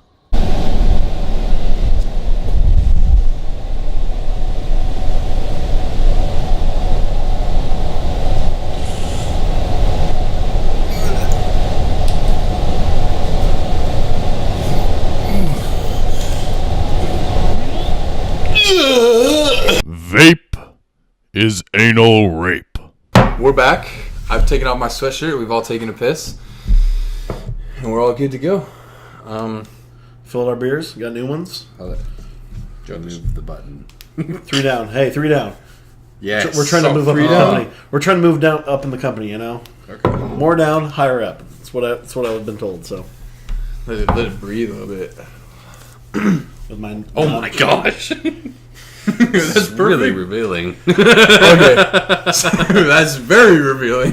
Speaker 5: Vape is anal rape.
Speaker 1: We're back. I've taken off my sweatshirt. We've all taken a piss. And we're all good to go.
Speaker 3: Filled our beers. Got new ones.
Speaker 2: I'll let Joe move the button.
Speaker 3: 3 down. Hey, 3 down.
Speaker 2: Yes.
Speaker 3: We're trying to move up in
Speaker 1: 3
Speaker 3: the
Speaker 1: down?
Speaker 3: company. We're trying to move down up in the company, you know?
Speaker 2: Okay.
Speaker 3: More down, higher up. That's what I've been told, so.
Speaker 1: Let it breathe a little bit.
Speaker 3: With mine.
Speaker 2: Oh my gosh.
Speaker 1: That's
Speaker 2: really
Speaker 1: perfect.
Speaker 2: revealing.
Speaker 1: Okay. So, that's very revealing.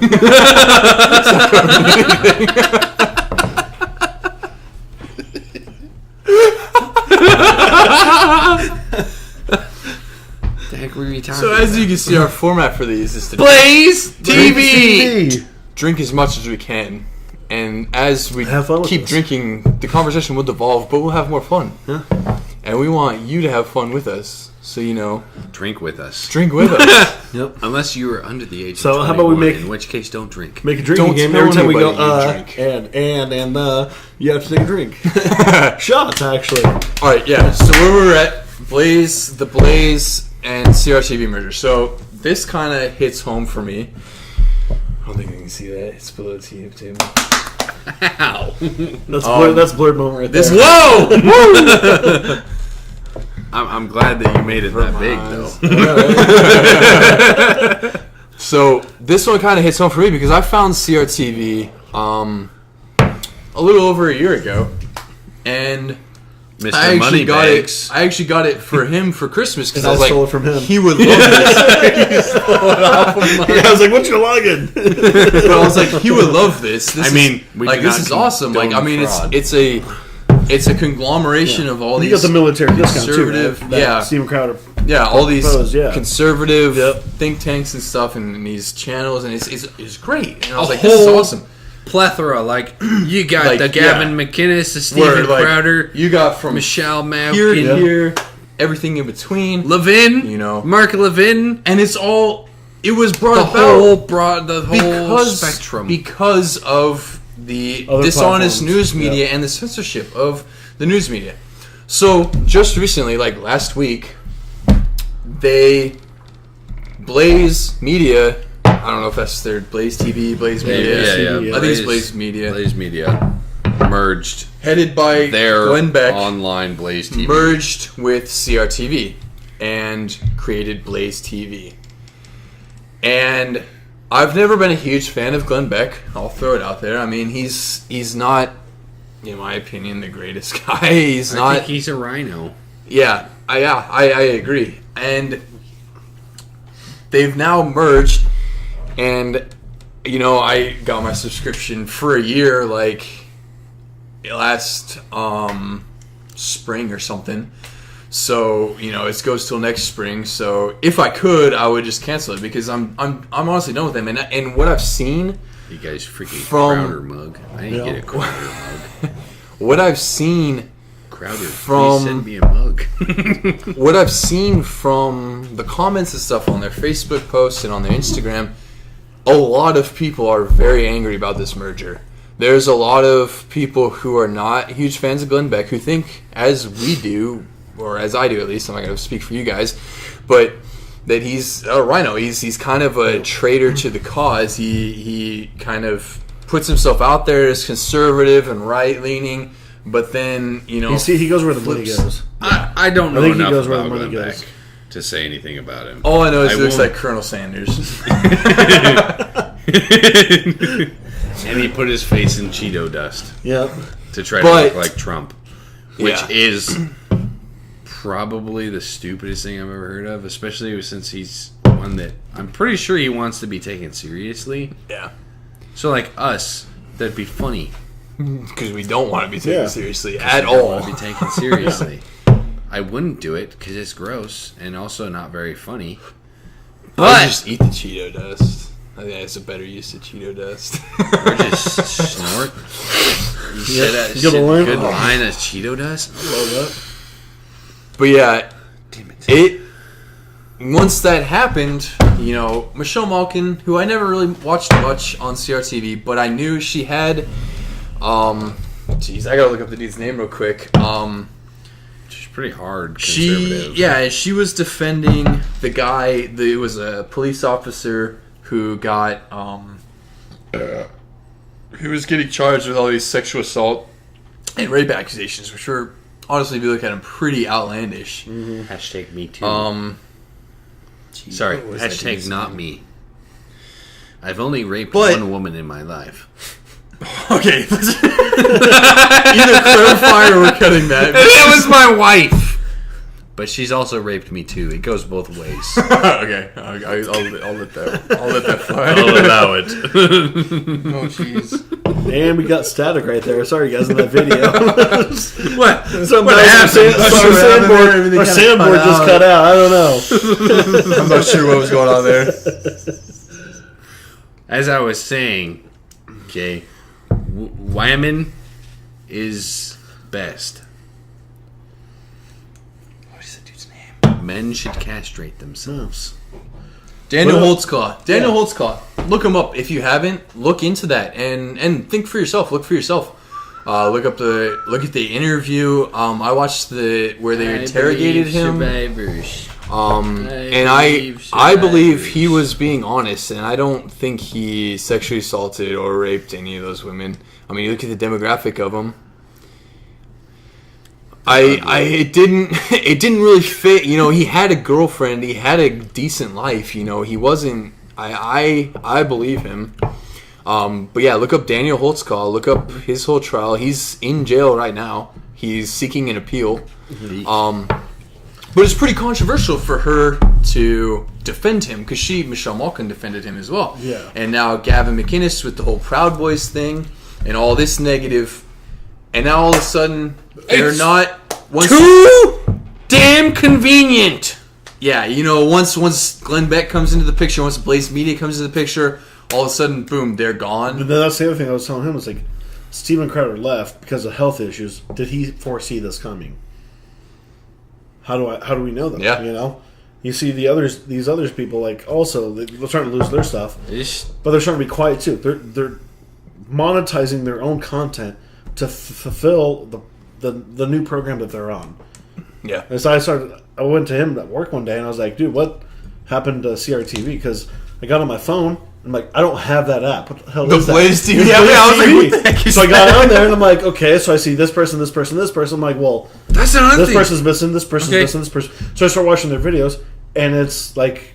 Speaker 2: The heck were you talking
Speaker 1: So as you can see, our format for these is to
Speaker 2: Blaze TV!
Speaker 1: drink as much as we can. And as we
Speaker 3: Have fun with
Speaker 1: keep
Speaker 3: this.
Speaker 1: drinking, the conversation will devolve, but we'll have more fun.
Speaker 3: Yeah.
Speaker 1: And we want you to have fun with us. So, you know,
Speaker 2: Drink with us.
Speaker 1: drink with us.
Speaker 3: Yep.
Speaker 2: Unless you are under the age
Speaker 3: So
Speaker 2: of 21,
Speaker 3: how about we make-
Speaker 2: in which case don't drink.
Speaker 3: Make a drinking
Speaker 1: Don't
Speaker 3: game
Speaker 1: tell
Speaker 3: every time we go,
Speaker 1: anybody you drink.
Speaker 3: and you have to take a drink. Shots, actually.
Speaker 1: All right, yeah. So where we're at, the Blaze, and CRTV merger. So this kind of hits home for me. I don't think you can see that. It's below the TV table.
Speaker 2: Ow.
Speaker 3: That's blurred moment right
Speaker 1: This
Speaker 3: there.
Speaker 1: whoa!
Speaker 2: I'm glad that you made it that big, though.
Speaker 1: So this one kind of hits home for me because I found CRTV a little over a year ago, and
Speaker 2: Mr.
Speaker 1: I actually got
Speaker 2: Moneybags.
Speaker 1: it. I actually got it for him for Christmas because
Speaker 3: And
Speaker 1: I was
Speaker 3: I
Speaker 1: like,
Speaker 3: stole it from him.
Speaker 1: he would love this.
Speaker 3: Yeah, I was like, "What's your login?"
Speaker 1: But I was like, he would love this. This
Speaker 2: I mean,
Speaker 1: is,
Speaker 2: we
Speaker 1: like
Speaker 2: do
Speaker 1: this
Speaker 2: not
Speaker 1: is awesome. Like, I
Speaker 2: condone
Speaker 1: mean,
Speaker 2: fraud.
Speaker 1: it's a conglomeration of all
Speaker 3: You
Speaker 1: these
Speaker 3: got the military discount too,
Speaker 1: conservative,
Speaker 3: right? That
Speaker 1: yeah.
Speaker 3: Steven Crowder.
Speaker 1: Yeah, all these
Speaker 3: Proposed, yeah.
Speaker 1: conservative
Speaker 3: Yep.
Speaker 1: think tanks and stuff, and these channels, and it's great. And I was
Speaker 2: A
Speaker 1: like, this is
Speaker 2: whole
Speaker 1: awesome.
Speaker 2: plethora. Like you got
Speaker 1: Like,
Speaker 2: the Gavin McInnes, the
Speaker 1: Where,
Speaker 2: Steven
Speaker 1: like,
Speaker 2: Crowder,
Speaker 1: you got from
Speaker 2: Michelle
Speaker 1: here to
Speaker 2: Malkin,
Speaker 1: here, everything in between,
Speaker 2: Levin,
Speaker 1: you know,
Speaker 2: Mark Levin,
Speaker 1: and it's all. It was
Speaker 2: the
Speaker 1: brought
Speaker 2: whole
Speaker 1: about
Speaker 2: spectrum.
Speaker 1: because of the
Speaker 3: Other
Speaker 1: dishonest
Speaker 3: platforms,
Speaker 1: news media and the censorship of the news media. So just recently, like last week, Blaze Media. I don't know if that's their Blaze TV, Blaze Media.
Speaker 3: yeah.
Speaker 1: I think it's Blaze Media.
Speaker 2: Blaze Media merged
Speaker 1: Headed by
Speaker 2: their
Speaker 1: Glenn Beck,
Speaker 2: online Blaze TV.
Speaker 1: merged with CRTV and created Blaze TV. And I've never been a huge fan of Glenn Beck. I'll throw it out there. I mean, he's not, in my opinion, the greatest guy.
Speaker 2: I think he's a rhino.
Speaker 1: Yeah, I agree. And they've now merged, and you know, I got my subscription for a year, like last spring or something. So you know, it goes till next spring. So if I could, I would just cancel it because I'm honestly done with them. And what I've seen,
Speaker 2: You guys freaking
Speaker 1: From-
Speaker 2: Crowder mug. I didn't get a Crowder mug.
Speaker 1: what I've seen.
Speaker 2: Crowder,
Speaker 1: From-
Speaker 2: please send me a mug.
Speaker 1: What I've seen from the comments and stuff on their Facebook posts and on their Instagram, a lot of people are very angry about this merger. There's a lot of people who are not huge fans of Glenn Beck who think, as we do, or as I do at least, I'm not going to speak for you guys, but that he's a rhino. He's kind of a traitor to the cause. He kind of puts himself out there as conservative and right-leaning, but then, you know...
Speaker 3: He goes where the money
Speaker 1: flips.
Speaker 3: goes.
Speaker 2: I don't know
Speaker 3: I think he
Speaker 2: enough
Speaker 3: goes where the
Speaker 2: about
Speaker 3: money
Speaker 2: Glenn
Speaker 3: goes.
Speaker 2: Beck to say anything about him.
Speaker 1: All I know is
Speaker 2: I
Speaker 1: he looks
Speaker 2: won't-
Speaker 1: like Colonel Sanders.
Speaker 2: And he put his face in Cheeto dust
Speaker 3: Yep.
Speaker 2: to try to
Speaker 1: But-
Speaker 2: look like Trump, which
Speaker 1: Yeah.
Speaker 2: is probably the stupidest thing I've ever heard of, especially since he's one that I'm pretty sure he wants to be taken seriously.
Speaker 1: Yeah.
Speaker 2: So like us, that'd be funny.
Speaker 1: Because we don't want to be taken
Speaker 3: Yeah.
Speaker 1: seriously at
Speaker 2: I don't
Speaker 1: all.
Speaker 2: want to be taken seriously. I wouldn't do it because it's gross and also not very funny.
Speaker 1: I
Speaker 2: But
Speaker 1: just eat the Cheeto dust. I think that's a better use of Cheeto dust.
Speaker 2: or just snort. You said that
Speaker 3: You got a line?
Speaker 2: good
Speaker 3: Oh.
Speaker 2: line as Cheeto dust.
Speaker 3: Love that.
Speaker 1: But yeah,
Speaker 2: Damn it.
Speaker 1: it. Once that happened, you know, Michelle Malkin, who I never really watched much on CRTV, but I knew she had. Jeez, I gotta look up the dude's name real quick.
Speaker 2: She's pretty hard
Speaker 1: She was defending the guy. It was a police officer who got who was getting charged with all these sexual assault and rape accusations, which were honestly, if you look at them, pretty outlandish.
Speaker 2: Hashtag me too. Sorry,
Speaker 1: what was that
Speaker 2: hashtag
Speaker 1: dude's
Speaker 2: not
Speaker 1: name?
Speaker 2: me. I've only raped
Speaker 1: But-
Speaker 2: one woman in my life.
Speaker 1: Okay, let's either clarify or we're cutting that.
Speaker 2: That was my wife. But she's also raped me too. It goes both ways.
Speaker 1: Okay, I'll let that fly.
Speaker 2: I'll allow it.
Speaker 1: Oh jeez.
Speaker 3: And we got static right there. Sorry, guys, in that video.
Speaker 2: What?
Speaker 3: Sometimes
Speaker 2: happened?
Speaker 3: Our sandboard just cut out. I don't know.
Speaker 1: I'm not sure what was going on there.
Speaker 2: As I was saying, okay, women is best.
Speaker 1: What's the dude's name?
Speaker 2: Men should castrate themselves.
Speaker 1: Daniel
Speaker 3: What?
Speaker 1: Holtzclaw. Daniel Holtzclaw. Look him up if you haven't. Look into that and think for yourself. Look for yourself. Look at the interview. I watched where they interrogated him.
Speaker 2: Survivors.
Speaker 1: And I believe he was being honest, and I don't think he sexually assaulted or raped any of those women. I mean, you look at the demographic of them. It didn't really fit. You know, he had a girlfriend. He had a decent life. You know, he wasn't. I believe him. But yeah, look up Daniel Holtzclaw. Look up his whole trial. He's in jail right now. He's seeking an appeal. But it's pretty controversial for her to defend him because Michelle Malkin, defended him as well.
Speaker 3: Yeah.
Speaker 1: And now Gavin McInnes with the whole Proud Boys thing and all this negative, and now all of a sudden they're
Speaker 2: It's
Speaker 1: not
Speaker 2: Too damn convenient.
Speaker 1: Yeah, you know, once Glenn Beck comes into the picture, once Blaze Media comes into the picture, all of a sudden, boom, they're gone.
Speaker 3: But that's the other thing I was telling him was like, Steven Crowder left because of health issues. Did he foresee this coming? How do we know that?
Speaker 1: Yeah.
Speaker 3: You know, you see these other people like also they're starting to lose their stuff, but they're starting to be quiet too. They're monetizing their own content to fulfill the new program that they're on.
Speaker 1: Yeah.
Speaker 3: And so I went to him at work one day and I was like, dude, what happened to CRTV? Because I got on my phone. I'm like, I don't have that app. What the hell is that?
Speaker 1: Blaze TV. Yeah, I was like, what the heck is
Speaker 3: So I got
Speaker 1: that?
Speaker 3: on there and I'm like, okay, so I see this person, this person, this person. I'm like, well,
Speaker 2: That's another
Speaker 3: this
Speaker 2: thing.
Speaker 3: person's missing, this person's missing, this person. So I start watching their videos, and it's like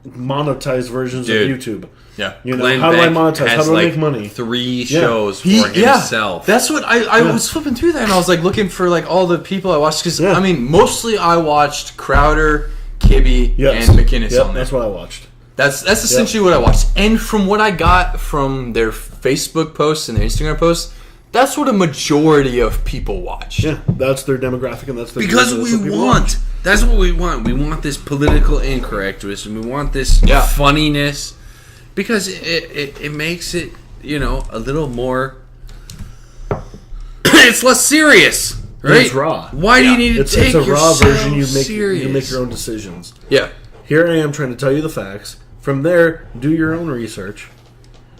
Speaker 3: monetized versions of YouTube.
Speaker 1: Yeah.
Speaker 3: You know,
Speaker 2: Glenn
Speaker 3: how do I
Speaker 2: Beck
Speaker 3: monetize? How
Speaker 2: has,
Speaker 3: do I
Speaker 2: like,
Speaker 3: make money?
Speaker 2: 3 shows for
Speaker 1: Yeah,
Speaker 2: himself.
Speaker 1: that's what I was flipping through that, and I was like looking for like all the people I watched because
Speaker 3: Yeah.
Speaker 1: I mean mostly I watched Crowder, Kibbe,
Speaker 3: Yes.
Speaker 1: and McInnes
Speaker 3: Yep,
Speaker 1: on there.
Speaker 3: that's what I watched.
Speaker 1: That's essentially what I watched, and from what I got from their Facebook posts and their Instagram posts, that's what a majority of people watch.
Speaker 3: Yeah, that's their demographic, and that's their
Speaker 2: Because
Speaker 3: that's
Speaker 2: we
Speaker 3: what people
Speaker 2: want.
Speaker 3: watch.
Speaker 2: That's what we want. We want this political incorrectness, and we want this
Speaker 1: Yeah.
Speaker 2: funniness. Because it makes it, you know, a little more... it's less serious, right?
Speaker 3: It's raw.
Speaker 2: Why do you need to
Speaker 3: It's
Speaker 2: take
Speaker 3: a raw
Speaker 2: yourself
Speaker 3: version. You
Speaker 2: serious?
Speaker 3: make your own decisions.
Speaker 1: Yeah.
Speaker 3: Here I am trying to tell you the facts. From there, do your own research,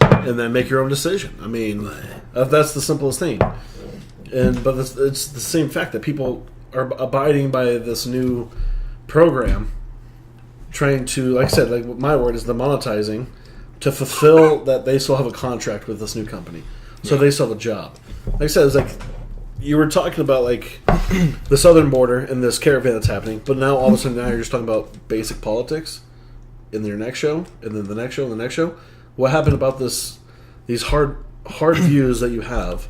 Speaker 3: and then make your own decision. I mean, that's the simplest thing. But it's the same fact that people are abiding by this new program, trying to, like I said, like my word is the monetizing, to fulfill that they still have a contract with this new company, so they still have a job. Like I said, it's like you were talking about like the southern border and this caravan that's happening, but now all of a sudden you're just talking about basic politics in your next show, and then the next show, and the next show. What happened about these hard views that you have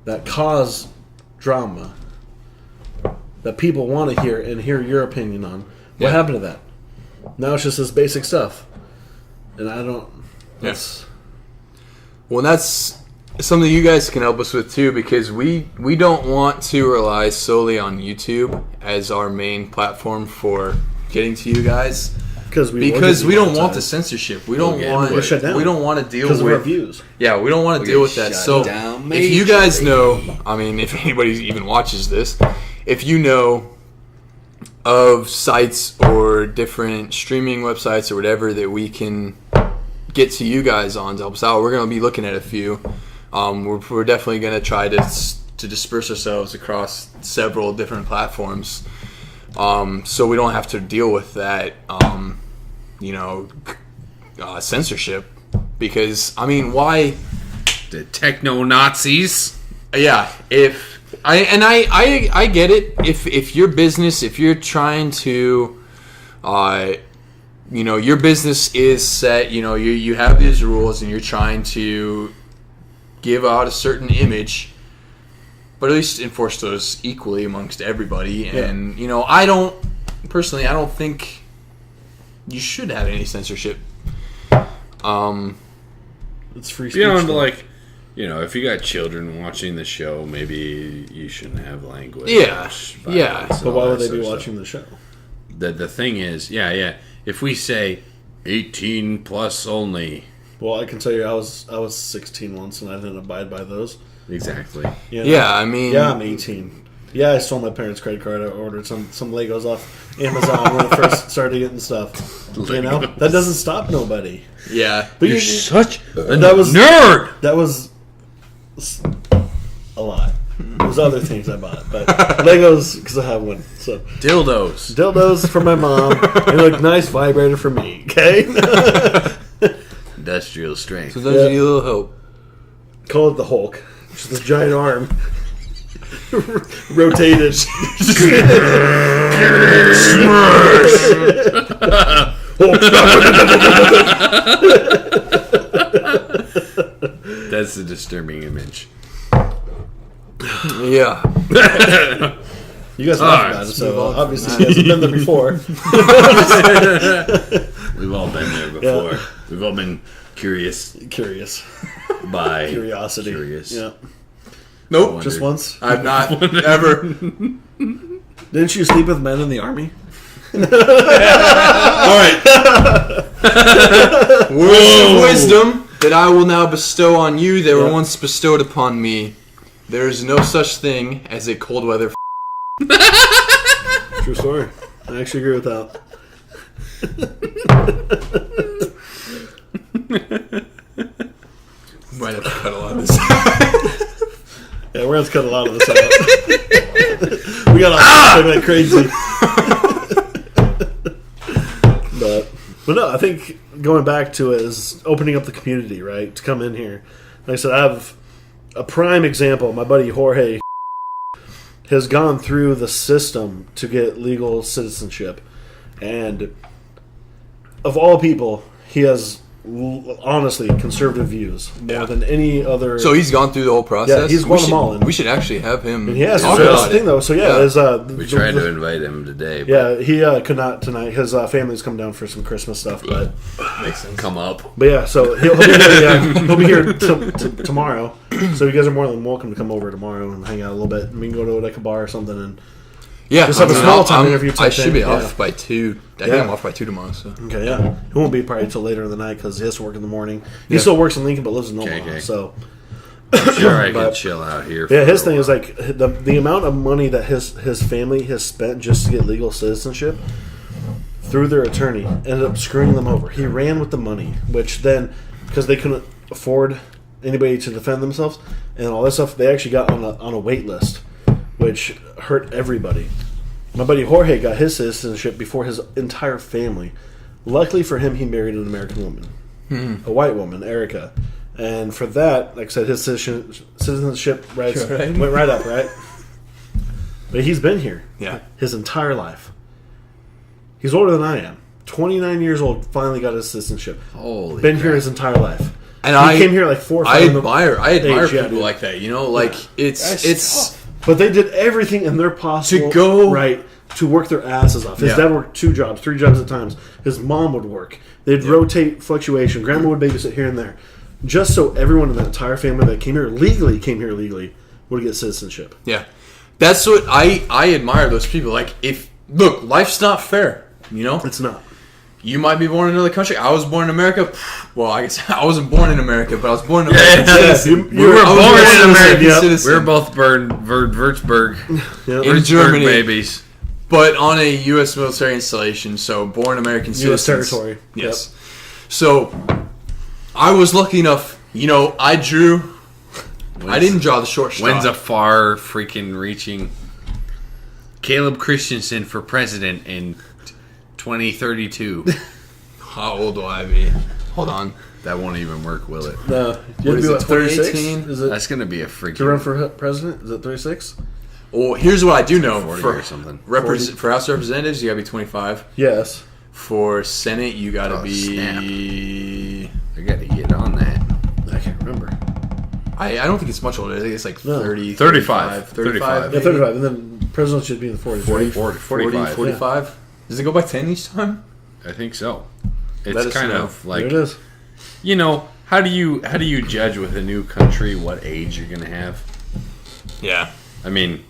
Speaker 3: that cause drama that people want to hear and hear your opinion on? What happened to that? Now it's just this basic stuff, and I don't. That's
Speaker 1: Well, that's something you guys can help us with too, because we don't want to rely solely on YouTube as our main platform for getting to you guys.
Speaker 3: because we
Speaker 1: don't want the censorship. We don't want.
Speaker 3: We're shut down.
Speaker 1: We don't want to deal
Speaker 3: because of our
Speaker 1: with.
Speaker 3: views.
Speaker 1: Yeah, we don't want to
Speaker 2: We're
Speaker 1: deal with
Speaker 2: gonna
Speaker 1: that.
Speaker 2: shut
Speaker 1: So,
Speaker 2: down
Speaker 1: if you guys
Speaker 2: majorly.
Speaker 1: know, I mean, if anybody even watches this, if you know of sites or different streaming websites or whatever that we can get to you guys on to help us out, we're going to be looking at a few. We're definitely going to try to disperse ourselves across several different platforms, so we don't have to deal with that, censorship. Because I mean, why?
Speaker 2: The techno Nazis.
Speaker 1: Yeah, I get it. If your business, if you're trying to, your business is set. You have these rules, and you're trying to give out a certain image, but at least enforce those equally amongst everybody. And I don't think you should have any censorship.
Speaker 3: It's free speech.
Speaker 2: Beyond
Speaker 3: though.
Speaker 2: like, if you got children watching the show, maybe you shouldn't have language.
Speaker 1: Yeah,
Speaker 2: violence,
Speaker 1: yeah.
Speaker 2: and
Speaker 3: But
Speaker 2: all
Speaker 3: why
Speaker 2: that
Speaker 3: would they
Speaker 2: sort
Speaker 3: be
Speaker 2: of
Speaker 3: watching the show?
Speaker 2: stuff. The thing is, if we say 18 plus only,
Speaker 3: Well, I can tell you, I was 16 once, and I didn't abide by those.
Speaker 2: exactly.
Speaker 3: You know?
Speaker 1: Yeah, I mean,
Speaker 3: Yeah, I'm 18. Yeah, I stole my parents' credit card. I ordered some Legos off Amazon when I first started getting stuff.
Speaker 2: Legos.
Speaker 3: That doesn't stop nobody.
Speaker 1: yeah.
Speaker 3: But
Speaker 2: You're such a
Speaker 3: that was
Speaker 2: nerd.
Speaker 3: That was a lot. There's other things I bought, but Legos because I have one. So
Speaker 2: Dildos.
Speaker 3: for my mom and a nice vibrator for me. Okay,
Speaker 2: Industrial strength.
Speaker 1: Sometimes
Speaker 3: Yeah.
Speaker 1: you need a little help.
Speaker 3: call it the Hulk. Just this giant arm. Rotated.
Speaker 2: That's a disturbing image.
Speaker 1: Yeah.
Speaker 3: You guys
Speaker 2: All
Speaker 3: laugh
Speaker 2: right,
Speaker 3: about it,
Speaker 1: let's
Speaker 3: so
Speaker 1: move on
Speaker 3: obviously
Speaker 1: from
Speaker 3: you guys have been there before.
Speaker 2: We've all been there before. We've all been curious
Speaker 3: Curious.
Speaker 2: by
Speaker 3: Curiosity.
Speaker 2: Curious.
Speaker 3: Yeah.
Speaker 1: Nope.
Speaker 3: Just once.
Speaker 1: I've not ever.
Speaker 3: Didn't you sleep with men in the army?
Speaker 1: All right. Words of wisdom that I will now bestow on you that were once bestowed upon me. There is no such thing as a cold weather.
Speaker 3: True story. I actually agree with that.
Speaker 1: Might have to cut a lot of this.
Speaker 3: Yeah, we're going to cut a lot of this out. We got to like crazy. But no, I think going back to it is opening up the community, right? To come in here. Like I said, I have a prime example. My buddy Jorge has gone through the system to get legal citizenship. And of all people, he has honestly conservative views more than any other.
Speaker 1: So he's gone through the whole process?
Speaker 3: Yeah, he's gone them all.
Speaker 1: We should actually have him.
Speaker 3: And he has.
Speaker 1: talk
Speaker 3: That's
Speaker 1: about
Speaker 3: the thing, though. So, yeah.
Speaker 2: We tried to invite him today. But
Speaker 3: Yeah, he could not tonight. His family's come down for some Christmas stuff, but
Speaker 1: Makes sense.
Speaker 2: come up.
Speaker 3: yeah. So he'll be here. He'll be here tomorrow. So you guys are more than welcome to come over tomorrow and hang out a little bit. We can go to like a bar or something and
Speaker 1: Yeah,
Speaker 3: just have a small time interview.
Speaker 1: I should be
Speaker 3: thing.
Speaker 1: off by 2. I think I'm off by 2 tomorrow. So
Speaker 3: Okay, yeah. He won't be probably until later in the night because he has to work in the morning. He still works in Lincoln but lives in Omaha.
Speaker 2: Okay.
Speaker 3: So
Speaker 2: I'm sure I
Speaker 3: But-
Speaker 2: can chill out here.
Speaker 3: yeah,
Speaker 2: for
Speaker 3: his
Speaker 2: a
Speaker 3: thing is
Speaker 2: while.
Speaker 3: like the amount of money that his family has spent just to get legal citizenship through their attorney ended up screwing them over. He ran with the money, which then because they couldn't afford anybody to defend themselves and all that stuff, they actually got on a wait list, which hurt everybody. My buddy Jorge got his citizenship before his entire family. Luckily for him, he married an American woman, a white woman, Erica. And for that, like I said, his citizenship rights went right up, right? But he's been here his entire life. He's older than I am. 29 years old, finally got his citizenship.
Speaker 2: Holy
Speaker 3: Been
Speaker 2: crap.
Speaker 3: here his entire life.
Speaker 1: And
Speaker 3: he came here like 4 or 5
Speaker 1: I
Speaker 3: in the
Speaker 1: admire
Speaker 3: age,
Speaker 1: people
Speaker 3: dude.
Speaker 1: like that. You know, like it's
Speaker 3: But they did everything in their possible
Speaker 1: To go-
Speaker 3: right to work their asses off. His
Speaker 1: Yeah.
Speaker 3: dad worked 2 jobs, 3 jobs at times. His mom would work. They'd rotate fluctuation. Grandma would babysit here and there, just so everyone in that entire family that came here legally would get citizenship.
Speaker 1: yeah. That's what I admire those people. Like look, life's not fair. You know,
Speaker 3: It's not.
Speaker 1: you might be born in another country. I was born in America. Well, I guess I wasn't born in America, but I was born in America.
Speaker 3: Yes, you were
Speaker 1: I was
Speaker 3: born in
Speaker 1: an
Speaker 3: America. Yep.
Speaker 1: citizen.
Speaker 2: We were both Würzburg.
Speaker 3: Yep.
Speaker 1: In Germany.
Speaker 2: babies.
Speaker 1: But on a U.S. military installation, so born American
Speaker 3: U.S.
Speaker 1: citizens.
Speaker 3: territory.
Speaker 1: Yes. So I was lucky enough. You know, I didn't draw the short straw.
Speaker 2: When's a far freaking reaching Caleb Christensen for president in 2032?
Speaker 1: How old will I be? Hold on.
Speaker 2: That won't even work, will it?
Speaker 3: No, you
Speaker 1: What is it,
Speaker 3: 36?
Speaker 1: 2018?
Speaker 3: Is it
Speaker 2: That's going to be a
Speaker 3: to run
Speaker 2: freaking
Speaker 3: for president? Is it 36?
Speaker 1: Well, here's what I do know.
Speaker 2: 40
Speaker 1: For
Speaker 2: or something.
Speaker 1: For House of Representatives, you got to be 25.
Speaker 3: Yes.
Speaker 1: For Senate, you got to
Speaker 2: Oh,
Speaker 1: be.
Speaker 2: I got to get on that.
Speaker 3: I can't remember.
Speaker 1: I don't think it's much older. I think it's like
Speaker 3: No.
Speaker 1: 30,
Speaker 2: 35.
Speaker 1: 35.
Speaker 3: Yeah,
Speaker 1: maybe?
Speaker 3: 35. And then president should be in the 40s.
Speaker 1: 40,
Speaker 3: right?
Speaker 2: 45.
Speaker 1: 45. Does it go by 10 each time?
Speaker 2: I think so.
Speaker 1: Let
Speaker 2: It's
Speaker 1: us
Speaker 2: kind
Speaker 1: know.
Speaker 2: of
Speaker 3: There
Speaker 2: like,
Speaker 3: it is.
Speaker 2: you know, how do you judge with a new country what age you're going to have?
Speaker 1: Yeah.
Speaker 2: I mean,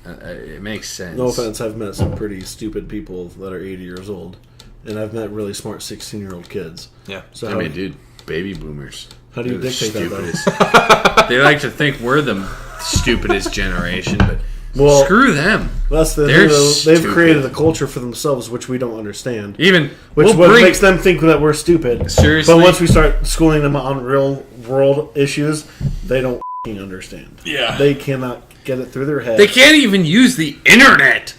Speaker 2: it makes sense.
Speaker 3: No offense, I've met some pretty stupid people that are 80 years old. And I've met really smart 16-year-old kids.
Speaker 1: Yeah.
Speaker 3: So
Speaker 2: I mean, dude, baby boomers.
Speaker 3: how do you
Speaker 2: They're the
Speaker 3: dictate that, though?
Speaker 2: stupidest. They like to think we're the stupidest generation, but
Speaker 3: Well,
Speaker 2: screw them.
Speaker 3: That's the
Speaker 2: They're
Speaker 3: thing, though. They've
Speaker 2: stupid.
Speaker 3: created a culture for themselves which we don't understand.
Speaker 2: Even
Speaker 3: Which
Speaker 2: we'll
Speaker 3: what
Speaker 2: bring,
Speaker 3: makes them think that we're stupid.
Speaker 2: Seriously?
Speaker 3: But once we start schooling them on real world issues, they don't f***ing understand.
Speaker 1: Yeah.
Speaker 3: They cannot get it through their head
Speaker 2: they can't even use the internet.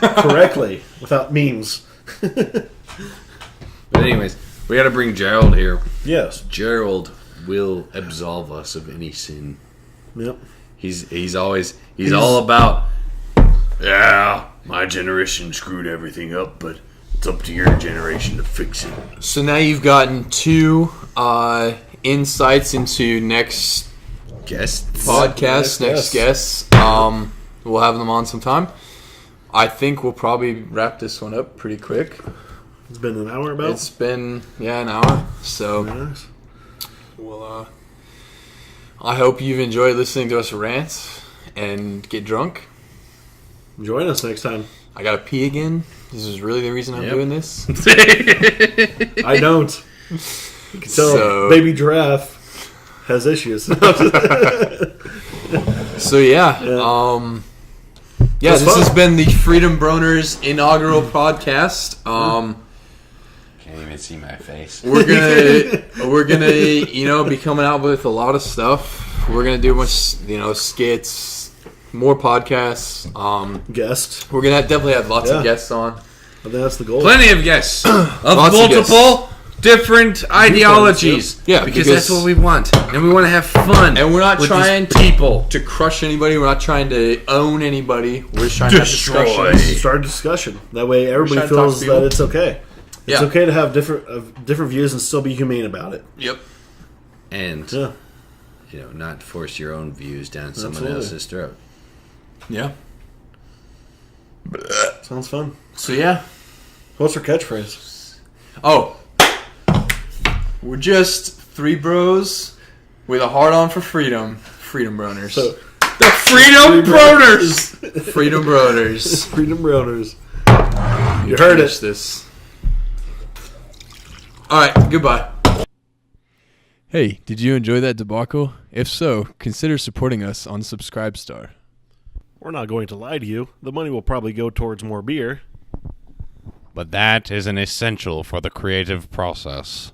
Speaker 3: correctly without memes.
Speaker 2: But anyways, we got to bring Gerald here.
Speaker 3: Yes.
Speaker 2: Gerald will absolve us of any sin.
Speaker 3: Yep.
Speaker 2: He's all about. Yeah, my generation screwed everything up, but it's up to your generation to fix it.
Speaker 1: So now you've gotten 2 insights into next
Speaker 2: Guests.
Speaker 1: podcast, next
Speaker 3: Next
Speaker 1: guests. We'll have them on sometime. I think we'll probably wrap this one up pretty quick.
Speaker 3: It's been an hour about.
Speaker 1: It's been an hour. So
Speaker 3: Very nice.
Speaker 1: we'll. I hope you've enjoyed listening to us rant and get drunk.
Speaker 3: Join us next time.
Speaker 1: I gotta pee again. This is really the reason I'm
Speaker 2: Yep.
Speaker 1: doing this.
Speaker 3: I don't. You can tell baby giraffe has issues.
Speaker 1: So yeah. This
Speaker 3: fun.
Speaker 1: has been the Freedom Broners inaugural podcast.
Speaker 2: Can't even see my face.
Speaker 1: We're gonna be coming out with a lot of stuff. We're gonna do much skits, more podcasts.
Speaker 3: Guest.
Speaker 1: We're gonna definitely have lots
Speaker 3: Yeah.
Speaker 1: of guests on.
Speaker 3: I think that's the goal.
Speaker 2: Plenty of guests of
Speaker 1: Lots of
Speaker 2: multiple different ideologies.
Speaker 1: Yeah,
Speaker 2: because that's what we want, and we want to have fun.
Speaker 1: And we're not
Speaker 2: with
Speaker 1: trying
Speaker 2: these people
Speaker 1: to crush anybody. We're not trying to own anybody. We're just trying to have
Speaker 2: Destroy.
Speaker 1: discussions.
Speaker 3: Start a discussion. That way everybody
Speaker 1: trying to talk
Speaker 3: feels
Speaker 1: to people.
Speaker 3: that it's okay. It's
Speaker 1: Yeah.
Speaker 3: okay to have different views and still be humane about it.
Speaker 1: Yep.
Speaker 2: and
Speaker 3: Yeah.
Speaker 2: not force your own views down someone
Speaker 3: Absolutely.
Speaker 2: else's throat.
Speaker 1: Yeah.
Speaker 3: Sounds fun.
Speaker 1: So yeah.
Speaker 3: What's her catchphrase?
Speaker 1: Oh. We're just three bros with a heart on for freedom. Freedom Broners.
Speaker 3: So,
Speaker 2: The Freedom Broners.
Speaker 1: Freedom Broners.
Speaker 3: Freedom Broners. You heard
Speaker 1: Finish
Speaker 3: it.
Speaker 1: this. Alright, goodbye.
Speaker 4: Hey, did you enjoy that debacle? If so, consider supporting us on Subscribestar.
Speaker 3: We're not going to lie to you. The money will probably go towards more beer.
Speaker 5: But that is an essential for the creative process.